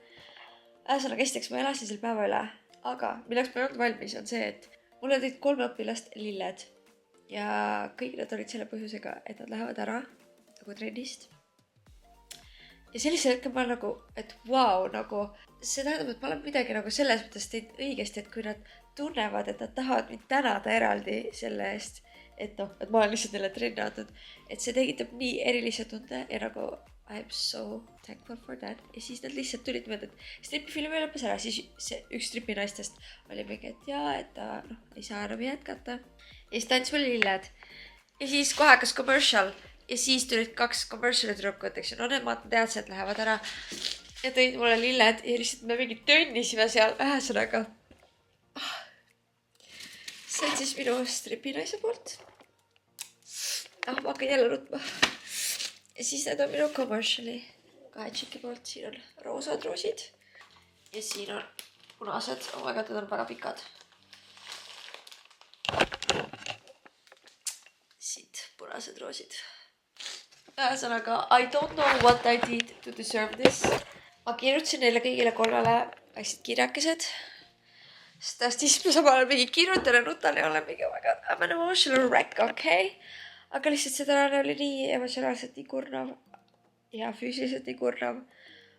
Ühesõnaga, esiteks ma elasin selle päeva üle, aga milleks ma ei olnud valmis on see, et mul olid 3 õpilast lilled ja kõik nad olid selle põhjusega, et nad lähevad ära nagu trennist. Ja sellisel hetkel ma nagu, et vau, nagu see tähendab, et ma olen midagi nagu selles mõttes teinud õigesti, et kui nad tunnevad, et nad tahavad mind tänada eraldi selle eest, et et ma olen lihtsalt neile trenni andnud, et see tekitab nii erilise tunde ja nagu I am so thankful for that. Ja siis nad lihtsalt tulid mõelda, et stripifilmi lõppes ära, siis see üks stripinaistest oli mingi, et jaa, et ta ei saa enam jätkata. Ja siis ta andis mulle lilled. Ja siis kohe hakkas commercial ja siis tulid 2 commerciali tüdrukut, eks ju, no need ma teadsin, et lähevad ära. Ja tõid mulle lilled ja lihtsalt me mingi tönnisime seal ühesõnaga. See on siis minu stripinaise poolt. Ma hakkan jälle nutma. Ja siis need on minu commerciali 2 tšiki poolt. Siin on roosad roosid. Ja siin on punased. Oh my god, need on väga pikad. Siit punased roosid. Ühesõnaga, I don't know what I did to deserve this. Ma kirjutasin neile kõigile 3 väiksed kirjakesed. Sest siis ma samal ajal mingi kirjutan ja nutan ja olen mingi, oh my god, I'm an emotional wreck, okei. Aga lihtsalt see tänane oli nii emotsionaalselt nii kurnav ja füüsiliselt nii kurnav.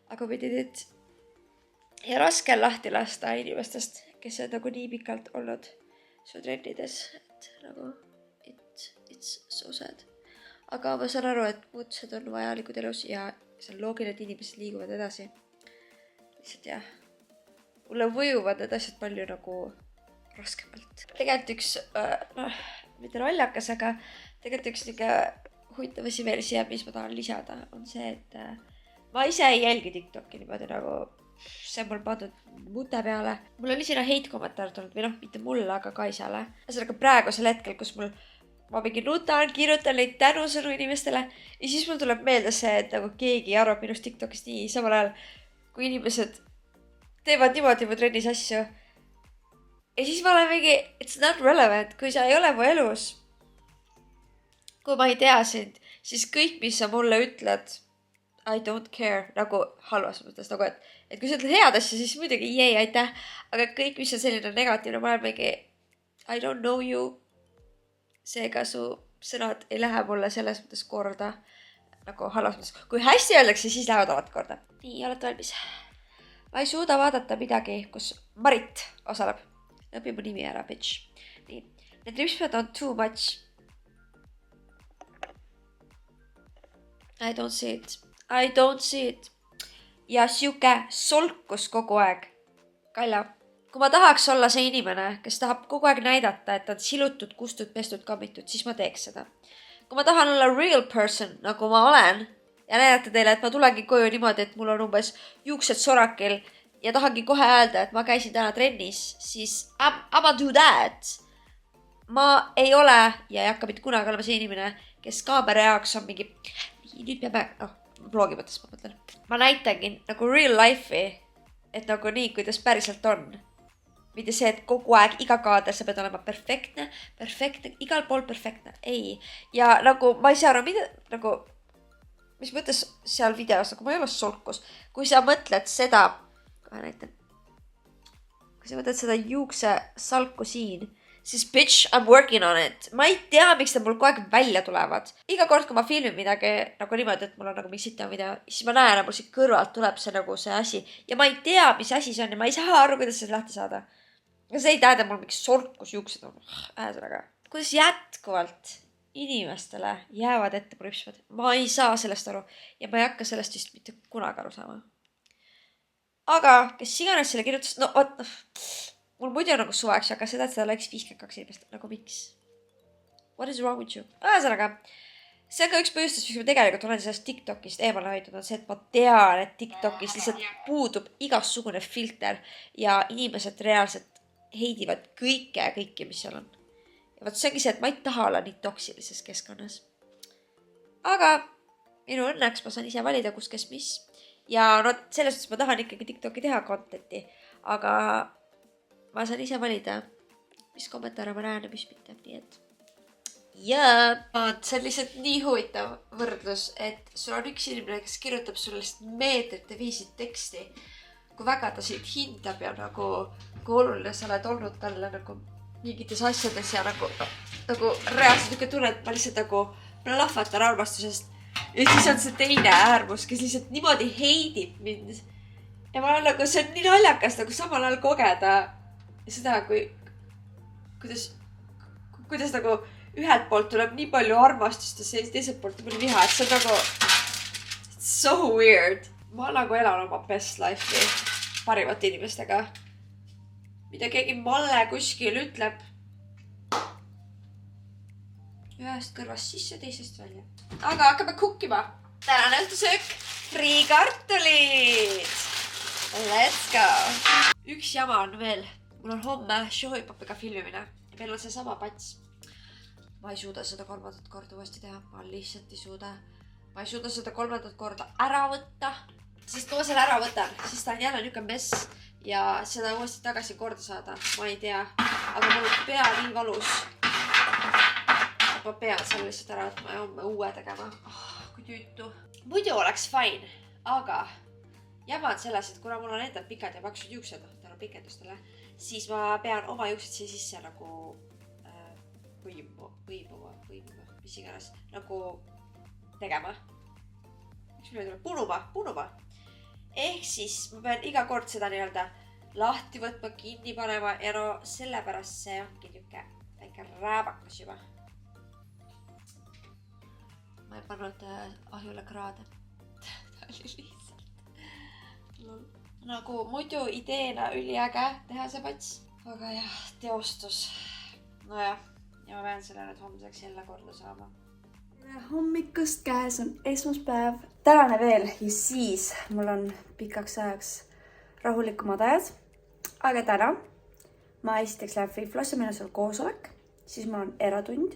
Aga we did it. Ja raske on lahti lasta inimestest, kes on nagu nii pikalt olnud su trennides. Et nagu, it's so sad. Aga ma saan aru, et muutused on vajalikud elus ja see on loogiline, et inimesed liiguvad edasi. Lihtsalt jah. Mulle võjuvad need asjad palju nagu raskemalt. Tegelikult üks, mitte naljakas, aga tegelikult üks niisugune huvitav asi veel siia, mis ma tahan lisada, on see, et ma ise ei jälgi TikToki niimoodi nagu see on mul pandud mute peale. Mul oli sinna hate-kommentaar tulnud või mitte mulle, aga Kaisale. Ühesõnaga praegusel hetkel, kus ma mingi nutan, kirjutan neid tänusõnu inimestele ja siis mul tuleb meelde see, et nagu keegi arvab minust TikTokist nii samal ajal, kui inimesed teevad niimoodi mu trennis asju. Ja siis ma olen mingi, it's not relevant, kui sa ei ole mu elus. Kui ma ei tea sind, siis kõik, mis sa mulle ütled, I don't care, nagu halvas mõttes, nagu et kui sa ütled head asja, siis muidugi jee, aitäh. Aga kõik, mis on selline negatiivne, ma olen mingi, I don't know you. Seega su sõnad ei lähe mulle selles mõttes korda, nagu halvas mõttes. Kui hästi öeldakse, siis lähevad alati korda. Nii, olete valmis. Ma ei suuda vaadata midagi, kus Marit osaleb. Lõpi mu nimi ära, bitch. Nii, need ripsmed on too much. I don't see it. I don't see it. Ja siuke solkus kogu aeg. Kaila, kui ma tahaks olla see inimene, kes tahab kogu aeg näidata, et on silutud, kustud, pestud, kammitud, siis ma teeks seda. Kui ma tahan olla real person, nagu ma olen, ja näidata teile, et ma tulengi koju niimoodi, et mul on umbes juuksed sorakil ja tahangi kohe öelda, et ma käisin täna trennis, siis I'ma do that. Ma ei ole ja ei hakka mitte kunagi olema see inimene, kes kaamera jaoks on mingi, nüüd peame, vlogi mõttes ma mõtlen. Ma näitangi nagu real life'i, et nagu nii, kuidas päriselt on. Mitte see, et kogu aeg, iga kaader sa pead olema perfektne, igal pool perfektne. Ei. Ja nagu ma ei saa aru, nagu, mis mõttes seal videos, nagu ma ei ole solkus. Kui sa mõtled seda, kohe näitan. Kui sa mõtled seda juukse salku siin, siis bitch, I'm working on it. Ma ei tea, miks ta mul kogu aeg välja tulevad. Iga kord, kui ma filmin midagi nagu niimoodi, et mul on nagu mingi sita video, siis ma näen, et mul siit kõrvalt tuleb see nagu see asi. Ja ma ei tea, mis asi see on ja ma ei saa aru, kuidas seda lahti saada. Ja see ei tähenda mul mingi solkus juuksed on. Ühesõnaga, kuidas jätkuvalt inimestele jäävad ette prüpsvad. Ma ei saa sellest aru ja ma ei hakka sellest vist mitte kunagi aru saama. Aga kes iganes selle kirjutas, no oot, mul muidu on nagu suveks, aga seda, et seda läks 52 inimest, nagu miks? What is wrong with you? Ühesõnaga, see on ka üks põhjustest, miks ma tegelikult olen sellest TikTokist eemale hoidnud, on see, et ma tean, et TikTokis lihtsalt puudub igasugune filter ja inimesed reaalselt heidivad kõike, mis seal on. Ja võt see ongi see, et ma ei taha olla nii toksilises keskkonnas. Aga minu õnneks ma saan ise valida, kus kes mis. Ja no selles suhtes ma tahan ikkagi TikToki teha contenti, aga ma saan ise valida, mis kommentaare ma näen ja mis mitte, nii et. Ja see on lihtsalt nii huvitav võrdlus, et sul on üks inimene, kes kirjutab sulle meetrite viisid teksti, kui väga ta sind hindab ja nagu kui oluline sa oled olnud talle nagu mingites asjades ja nagu reaalselt niisugune tunne, et ma lihtsalt nagu plahvatan armastusest. Ja siis on see teine äärmus, kes lihtsalt niimoodi heidib mind. Ja ma olen nagu, see on nii naljakas nagu samal ajal kogeda seda, kuidas nagu ühelt poolt tuleb nii palju armastust ja teiselt poolt nii palju viha, et see on nagu so weird. Ma nagu elan oma best life'i parimate inimestega. Mida keegi malle kuskil ütleb. Ühest kõrvast sisse, teisest välja. Aga hakkame kukkima. Tänane õhtusöök. Friikartulid. Let's go. Üks jama on veel. Mul on homme showhipapiga filmimine. Ja meil on see sama pats. Ma ei suuda seda 3. korda uuesti teha. Ma lihtsalt ei suuda. Ma ei suuda seda 3. korda ära võtta. Sest kui ma selle ära võtan, siis ta on jälle niisugune mess. Ja seda uuesti tagasi korda saada. Ma ei tea. Aga mul on pea nii valus. Ma pean selle lihtsalt ära võtma ja homme uue tegema. Kui tüütu. Muidu oleks fine, aga jama on selles, et kuna mul on endal pikad ja paksud juuksed tänu pikendustele, siis ma pean oma juuksed siia sisse nagu põimuma, mis iganes, nagu tegema. Miks meil tuleb? Punuma. Ehk siis ma pean iga kord seda nii-öelda lahti võtma, kinni panema ja no sellepärast see ongi niuke väike rääbakas juba. Ma ei pannud ahjule kraade. Ta oli lihtsalt. Nagu muidu ideena üliäge teha see pats. Aga jah, teostus. Nojah, ja ma pean selle nüüd homseks jälle korda saama. Hommikust käes on esmaspäev. Tänane veel ja siis mul on pikaks ajaks rahulikumad ajad. Aga täna ma esiteks lähen Freefloss ja meil on seal koosolek. Siis mul on eratund.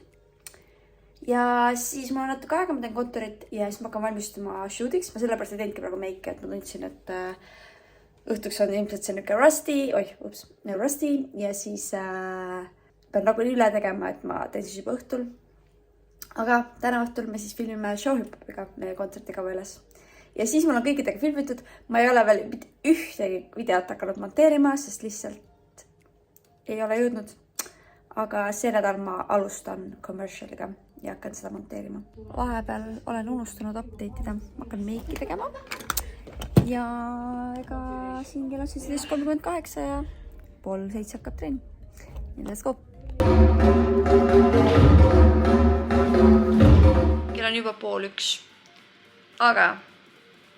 Ja siis ma natuke aega, ma teen kontorit ja siis ma hakkan valmistuma shootiks. Ma sellepärast ei teinudki praegu meike, et ma tundsin, et õhtuks on ilmselt see niisugune rusty ja siis pean nagu üle tegema, et ma teen siis juba õhtul. Aga täna õhtul me siis filmime showhipapiga meie kontsertiga võeles. Ja siis mul on kõikidega filmitud. Ma ei ole veel ühtegi videot hakanud monteerima, sest lihtsalt ei ole jõudnud. Aga see nädal ma alustan commercialiga ja hakkan seda monteerima. Vahepeal olen unustanud update'ida. Ma hakkan meiki tegema. Ja ega siin kell on 17.38 ja 6:30 hakkab trenn. Let's go! Kell on juba 12:30. Aga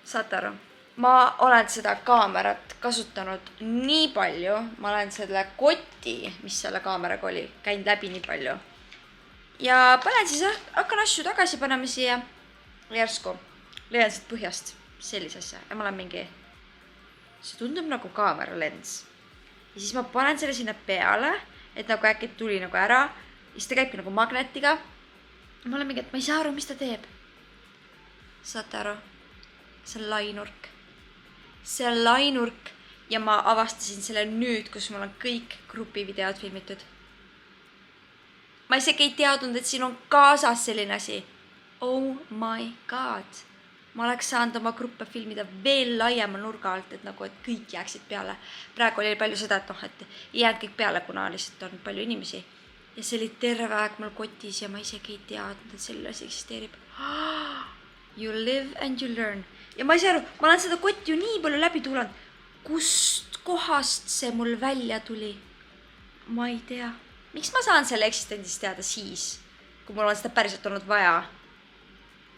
saate aru, ma olen seda kaamerat kasutanud nii palju, ma olen selle koti, mis selle kaameraga oli, käinud läbi nii palju. Ja panen siis, hakkan asju tagasi panema siia järsku. Leian siit põhjast sellise asja ja ma olen mingi, see tundub nagu kaameralens. Ja siis ma panen selle sinna peale, et nagu äkki tuli nagu ära. Ja siis ta käibki nagu magnetiga. Ma olen mingi, et ma ei saa aru, mis ta teeb. Saate aru? See on lainurk. See on lainurk ja ma avastasin selle nüüd, kus mul on kõik grupivideod filmitud. Ma isegi ei teadnud, et siin on kaasas selline asi. Oh my god. Ma oleks saanud oma gruppe filmida veel laiema nurga alt, et nagu, et kõik jääksid peale. Praegu oli palju seda, et ei jäänud kõik peale, kuna lihtsalt on palju inimesi. Ja see oli terve aeg mul kotis ja ma isegi ei teadnud, et selle asi eksisteerib. You live and you learn. Ja ma ei saa aru, ma olen seda kotti ju nii palju läbi tulanud. Kust kohast see mul välja tuli? Ma ei tea. Miks ma saan selle eksistendist teada siis, kui kui mul on seda päriselt olnud vaja.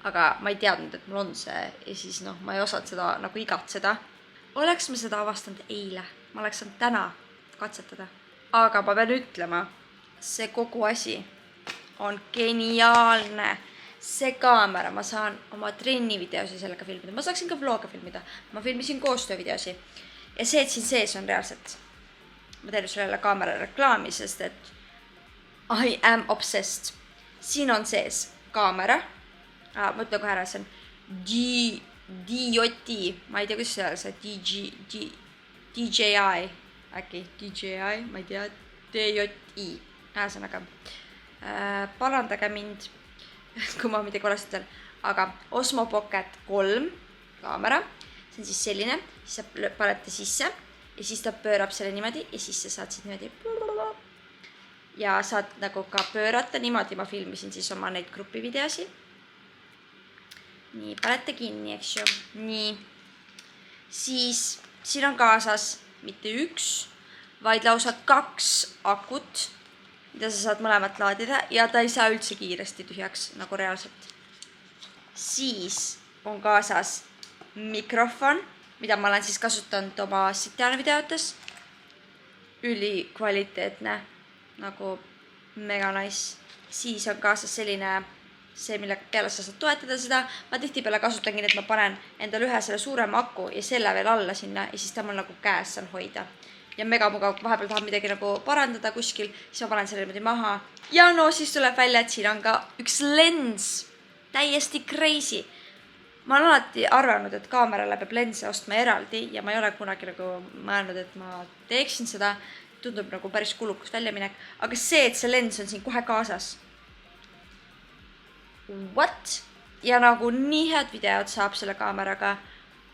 Aga ma ei teadnud, et mul on see ja siis ma ei osanud seda nagu igatseda. Oleks ma seda avastanud eile, ma oleks saanud täna katsetada. Aga ma pean ütlema, see kogu asi on geniaalne. See kaamera, ma saan oma trennivideosi sellega filmida. Ma saaksin ka vloge filmida. Ma filmisin koostöövideosi. Ja see, et siin sees on reaalselt. Ma teen sellele kaamera reklaami, sest et I am obsessed. Siin on sees kaamera. Ma ütlen kohe ära, see on DJI. Ma ei tea, kus see DJI. Äkki DJI, ma ei tea. DJI. Ühesõnaga. Parandage mind, kui ma midagi valesti ütlen. Aga Osmo Pocket 3 kaamera. See on siis selline. Siis sa panete sisse. Ja siis ta pöörab selle niimoodi. Ja siis sa saad siit niimoodi. Ja saad nagu ka pöörata. Niimoodi ma filmisin siis oma neid grupivideosi. Nii, panete kinni, eks ju. Nii. Siis siin on kaasas mitte üks, vaid lausa 2 akut, mida sa saad mõlemat laadida ja ta ei saa üldse kiiresti tühjaks, nagu reaalselt. Siis on kaasas mikrofon, mida ma olen siis kasutanud oma sit-down videotes. Üli kvaliteetne, nagu mega nice. Siis on kaasas selline see, mille peale sa saad toetada seda. Ma tihtipeale kasutangi, et ma panen endale ühe selle suurema aku ja selle veel alla sinna ja siis ta mul nagu käes saan hoida. Ja mega mugav, vahepeal tahan midagi nagu parandada kuskil, siis ma panen selle niimoodi maha. Ja siis tuleb välja, et siin on ka üks lens. Täiesti crazy. Ma olen alati arvanud, et kaamerale peab lense ostma eraldi ja ma ei ole kunagi nagu mõelnud, et ma teeksin seda. Tundub nagu päris kulukus väljaminek. Aga see, et see lens on siin kohe kaasas. What? Ja nagu nii head videod saab selle kaameraga.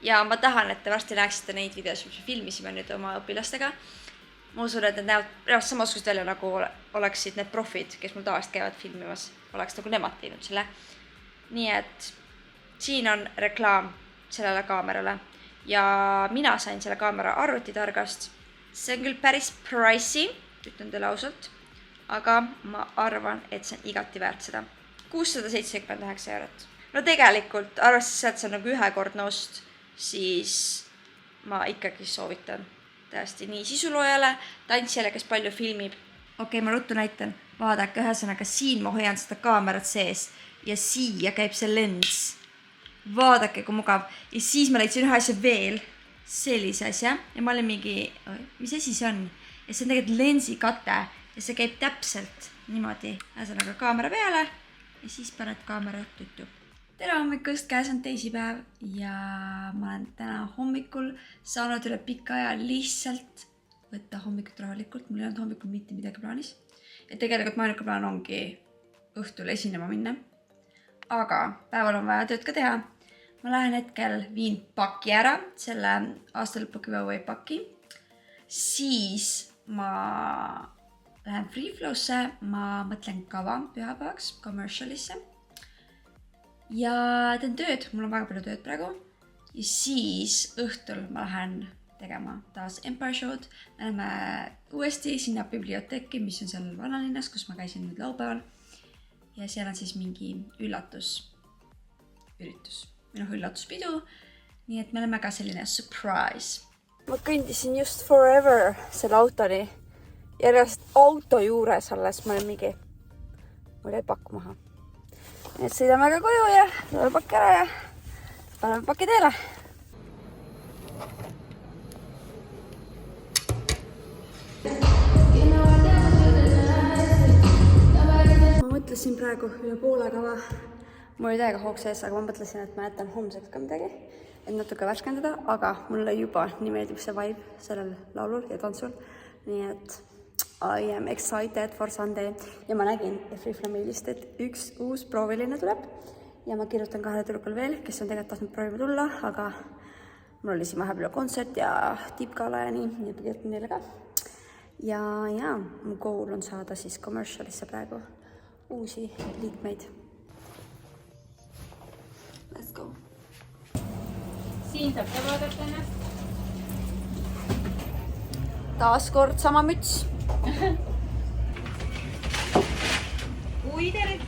Ja ma tahan, et te varsti näeksite neid videos, mis me filmisime nüüd oma õpilastega. Ma usun, et need näevad samasugust välja, nagu oleksid need profid, kes mul tavaliselt käivad filmimas. Oleks nagu nemad teinud selle. Nii et siin on reklaam sellele kaamerale. Ja mina sain selle kaamera arvutitargast. See on küll päris pricey, ütlen teile ausalt. Aga ma arvan, et see on igati väärt seda. 679 €. No tegelikult, arvestades sealt see on nagu ühekordne ost, siis ma ikkagi soovitan täiesti nii sisuloojale, tantsijale, kes palju filmib. Okei, ma ruttu näitan. Vaadake, ühesõnaga siin ma hoian seda kaamerat sees ja siia käib see lens. Vaadake, kui mugav. Ja siis ma leidsin ühe asja veel, sellise asja ja ma olin mingi, mis asi see on? Ja see on tegelikult lensi kate ja see käib täpselt niimoodi. Ühesõnaga kaamera peale ja siis paned kaamera tuttu. Tere hommikust, käes on teisipäev ja ma olen täna hommikul saanud üle pika aja lihtsalt võtta hommikut rahulikult. Mul ei olnud hommikul mitte midagi plaanis. Ja tegelikult mu ainuke plaan ongi õhtul esinema minna. Aga päeval on vaja tööd ka teha. Ma lähen hetkel viin paki ära, selle aastalõpu giveaway paki. Siis ma lähen Free Flow'sse, ma mõtlen kava pühapäevaks, commercialisse. Ja teen tööd, mul on väga palju tööd praegu. Ja siis õhtul ma lähen tegema taas Empire Show'd. Me läheme uuesti sinna biblioteeki, mis on seal vanalinnas, kus ma käisin nüüd laupäeval. Ja seal on siis mingi üllatuspidu. Nii et me oleme ka selline surprise. Ma kõndisin just forever selle autoni. Ja reaalselt auto juures alles ma olen mingi, mul jäi pakk maha. Nii et sõidame ka koju ja tuleb pakk ära ja paneme paki teele. Ma mõtlesin praegu üle poole kava. Mul oli täiega hoog sees, aga ma mõtlesin, et ma jätan homseks ka midagi, et natuke värskendada, aga mulle juba nii meeldib see vibe sellel laulul ja tantsul. Nii et I am excited for Sunday ja ma nägin Free Mailist, et üks uus prooviline tuleb ja ma kirjutan 2 tüdrukul veel, kes on tegelikult tahtnud proovima tulla, aga mul oli siin vahepeal kontsert ja tippgala ja nii ma kirjutan neile ka. Ja mu goal on saada siis commercialisse praegu uusi liikmeid. Let's go. Siin saab ka vaadata ennast. Taas kord sama müts. Kui tere!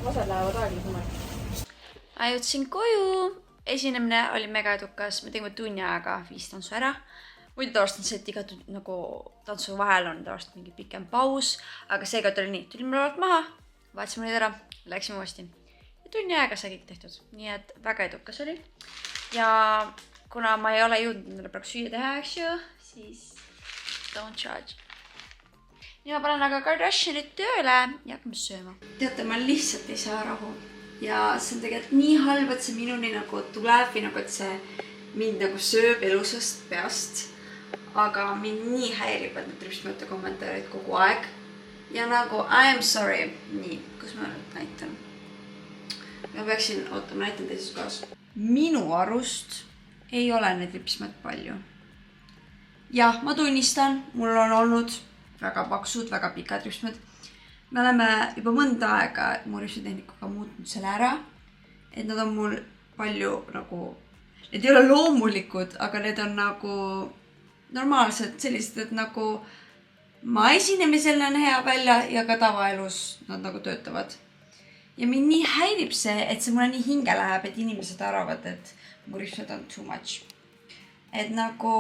osad lähevad aeglasemalt. Ma jõudsin koju. Esinemine oli mega edukas. Me tegime tunni aega 5 tantsu ära. Muidu tavaliselt on see, et iga nagu tantsu vahel on tavaliselt mingi pikem paus. Aga seega oli nii. Tulime lavalt maha, vaatasime neid ära, läksime uuesti. Ja tunni aega sai kõik tehtud. Nii et väga edukas oli. Ja kuna ma ei ole jõudnud endale praegu süüa teha, eks ju, siis don't judge. Nii ma panen aga Kardashianit tööle ja hakkame sööma. Teate, ma lihtsalt ei saa rahu. Ja see on tegelikult nii halb, et see minuni nagu tuleb või nagu, et see mind nagu sööb elusast peast. Aga mind nii häirib, et need rüstmõtte kommentaarid kogu aeg. Ja nagu I am sorry. Nii, kus ma nüüd näitan? Ma peaksin, oota, ma näitan teises kohas. Minu arust ei ole need ripsmed palju. Jah, ma tunnistan, mul on olnud väga paksud, väga pikad ripsmed. Me oleme juba mõnda aega mu ripsmetehnikuga muutnud selle ära. Et nad on mul palju nagu, need ei ole loomulikud, aga need on nagu normaalsed sellised, et nagu ma esinemisel näen hea välja ja ka tavaelus nad nagu töötavad. Ja mind nii häirib see, et see mulle nii hinge läheb, et inimesed arvavad, et mu ripsmed on too much. Et nagu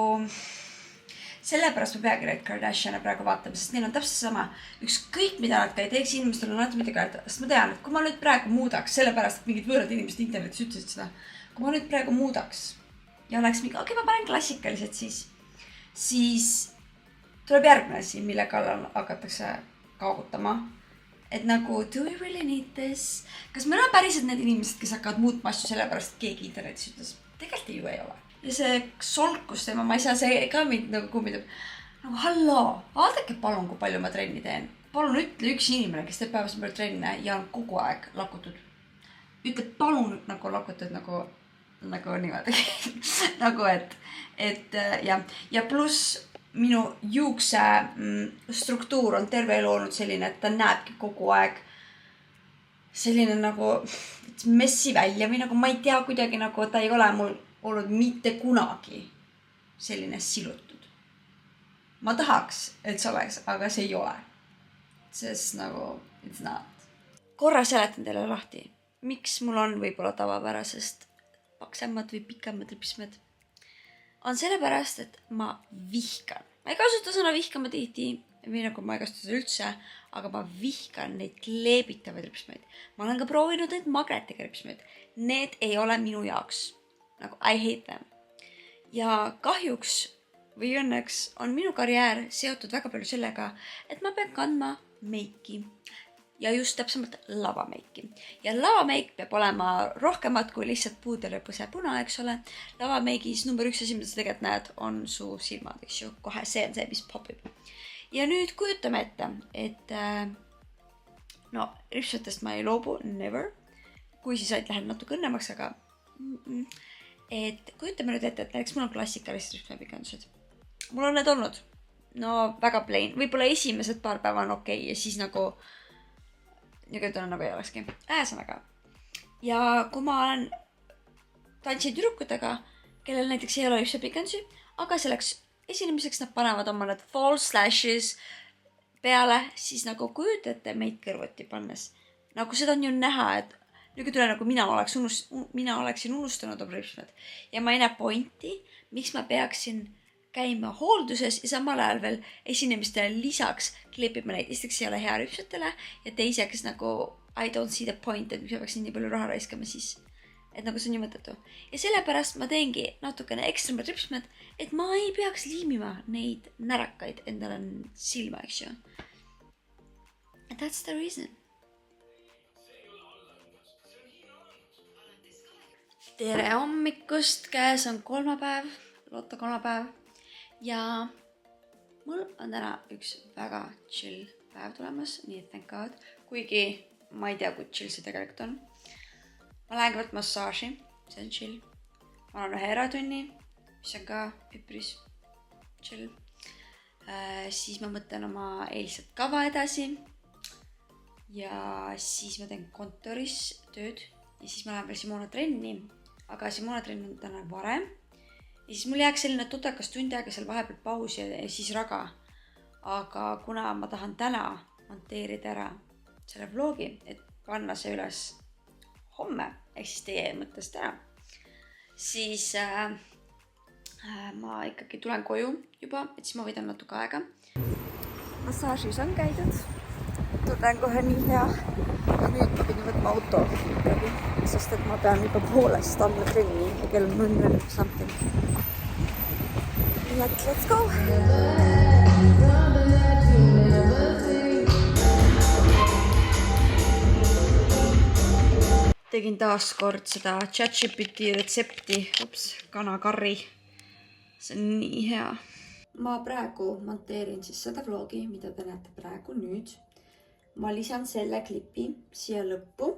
sellepärast ma peagi Red Kardashiane praegu vaatama, sest neil on täpselt sama. Ükskõik mida nad ka ei teeks, inimestel on alati midagi öelda. Sest ma tean, et kui ma nüüd praegu muudaks, sellepärast, et mingid võõrad inimesed internetis ütlesid seda, kui ma nüüd praegu muudaks ja oleks mingi, okei, ma panen klassikalised siis tuleb järgmine asi, mille kallal hakatakse kaagutama. Et nagu, do we really need this? Kas meil on päriselt need inimesed, kes hakkavad muutma asju sellepärast, et keegi internetis ütles? Tegelikult ju ei ole. Ja see solkus teema, ma ei saa, see ka mind nagu kummitab. Nagu, halloo, vaadake palun, kui palju ma trenni teen. Palun ütle üks inimene, kes teeb päevas palju trenne ja on kogu aeg lakutud. Ütle palun nagu lakutud nagu niimoodi. Nagu, et ja pluss minu juukse struktuur on terve elu olnud selline, et ta näebki kogu aeg selline nagu messi välja või nagu ma ei tea kuidagi nagu, ta ei ole mul olnud mitte kunagi selline silutud. Ma tahaks, et see oleks, aga see ei ole. Sest nagu, it's not. Korra seletan teile lahti, miks mul on võib-olla tavapärasest paksemad või pikemad ripsmed. On sellepärast, et ma vihkan. Ma ei kasuta sõna vihkama tihti, või nagu ma ei kasuta seda üldse, aga ma vihkan neid kleebitavaid ripsmeid. Ma olen ka proovinud neid magnetiga ripsmeid. Need ei ole minu jaoks. Nagu I hate them. Ja kahjuks või õnneks on minu karjäär seotud väga palju sellega, et ma pean kandma meiki. Ja just täpsemalt lavameiki. Ja lavameik peab olema rohkemat kui lihtsalt puuder ja põse puna, eks ole. Lavameigis number 1 asi, mida sa tegelikult näed, on su silmad, eks ju. Kohe see on see, mis popib. Ja nüüd kujutame ette, et no, ripsmetest ma ei loobu, never. Kui siis lähen natuke õnnemaks, aga et kujutame nüüd ette, et näiteks mul on klassikalised ripsmepikendused. Mul on need olnud, no väga plain. Võib-olla esimesed paar päeva on okei ja siis nagu ütlen nagu ei olekski. Ühesõnaga. Ja kui ma olen tantsin tüdrukutega, kellel näiteks ei ole ripsmepikendusi, aga selleks esinemiseks nad panevad oma need false lashes peale, siis nagu kujutate meid kõrvuti pannes. Nagu seda on ju näha, et nüüd tule nagu mina oleksin unustanud oma ripsmed. Ja ma ei näe pointi, miks ma peaksin käima hoolduses ja samal ajal veel esinemistele lisaks kleepima neid. Esiteks ei ole hea ripsmetele ja teiseks nagu I don't see the point, et miks ma peaksin nii palju raha raiskama siis. Et nagu see on nii mõttetu. Ja sellepärast ma teengi natukene ekstremad ripsmed, et ma ei peaks liimima neid närakaid endale silma, eks ju. And that's the reason. Tere hommikust, käes on kolmapäev, Lotta kolmapäev ja mul on täna üks väga chill päev tulemas, nii et thank God, kuigi ma ei tea, kui chill see tegelikult on. Ma lähen kõigepealt massaaži, see on chill. Ma olen ühe eratunni, mis on ka üpris chill. Siis ma mõtlen oma eilset kava edasi ja siis ma teen kontoris tööd ja siis ma lähen veel Simona trenni. Aga Simona trenn on täna varem. Ja siis mul jääks selline tutakas tundi aega seal vahepeal pausi ja siis raga. Aga kuna ma tahan täna monteerida ära selle vlogi, et panna see üles homme, ehk siis teie mõttes täna, siis ma ikkagi tulen koju juba, et siis ma võidan natuke aega. Massaažis on käidud. Tunnen kohe nii hea. Ja nüüd ma pidin võtma auto, sest et ma pean juba poolest alla trenni ja kell on something. Nii et let's go! Tegin taas kord seda ChatGPT retsepti, kanakarri. See on nii hea. Ma praegu monteerin siis seda vlogi, mida te näete praegu nüüd. Ma lisan selle klipi siia lõppu,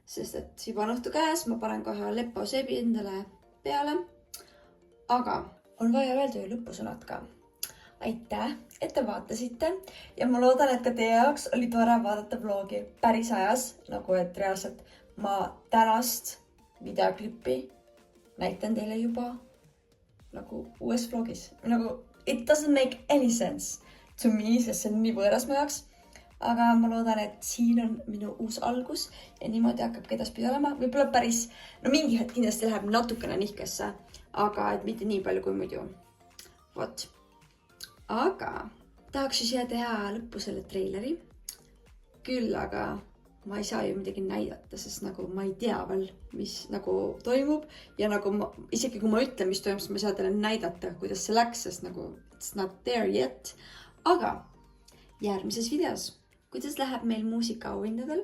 sest et juba on õhtu käes, ma panen kohe lepa seebi endale peale. Aga on vaja öelda ju lõpusõnad ka. Aitäh, et te vaatasite ja ma loodan, et ka teie jaoks oli tore vaadata vlogi päris ajas, nagu et reaalselt ma tänast videoklippi näitan teile juba nagu uues vlogis. Nagu it doesn't make any sense to me, sest see on nii võõras mu jaoks. Aga ma loodan, et siin on minu uus algus ja niimoodi hakkab edaspidi olema. Võib-olla päris, no mingi hetk kindlasti läheb natukene nihkesse, aga et mitte nii palju kui muidu. Vot. Aga tahaks siia teha lõppu selle treileri. Küll aga ma ei saa ju midagi näidata, sest nagu ma ei tea veel, mis nagu toimub. Ja nagu isegi kui ma ütlen, mis toimub, siis ma ei saa teile näidata, kuidas see läks, sest nagu it's not there yet. Aga järgmises videos, kuidas läheb meil muusikaauhindadel.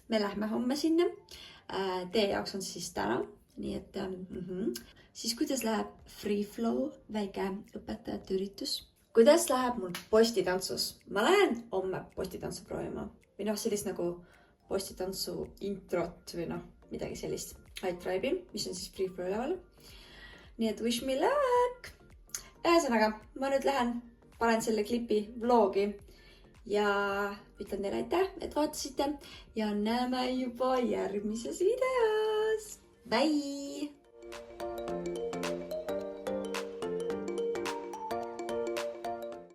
Me lähme homme sinna. Teie jaoks on siis täna. Nii et siis kuidas läheb Free Flow väike õpetajate üritus. Kuidas läheb mul postitantsus? Ma lähen homme postitantsu proovima. Või noh, sellist nagu postitantsu introt või noh, midagi sellist. I tribe'i, mis on siis Free Flow level. Nii et wish me luck! Ühesõnaga, ma nüüd lähen, panen selle klipi vlogi ja ütlen teile aitäh, et vaatasite ja näeme juba järgmises videos. Bye!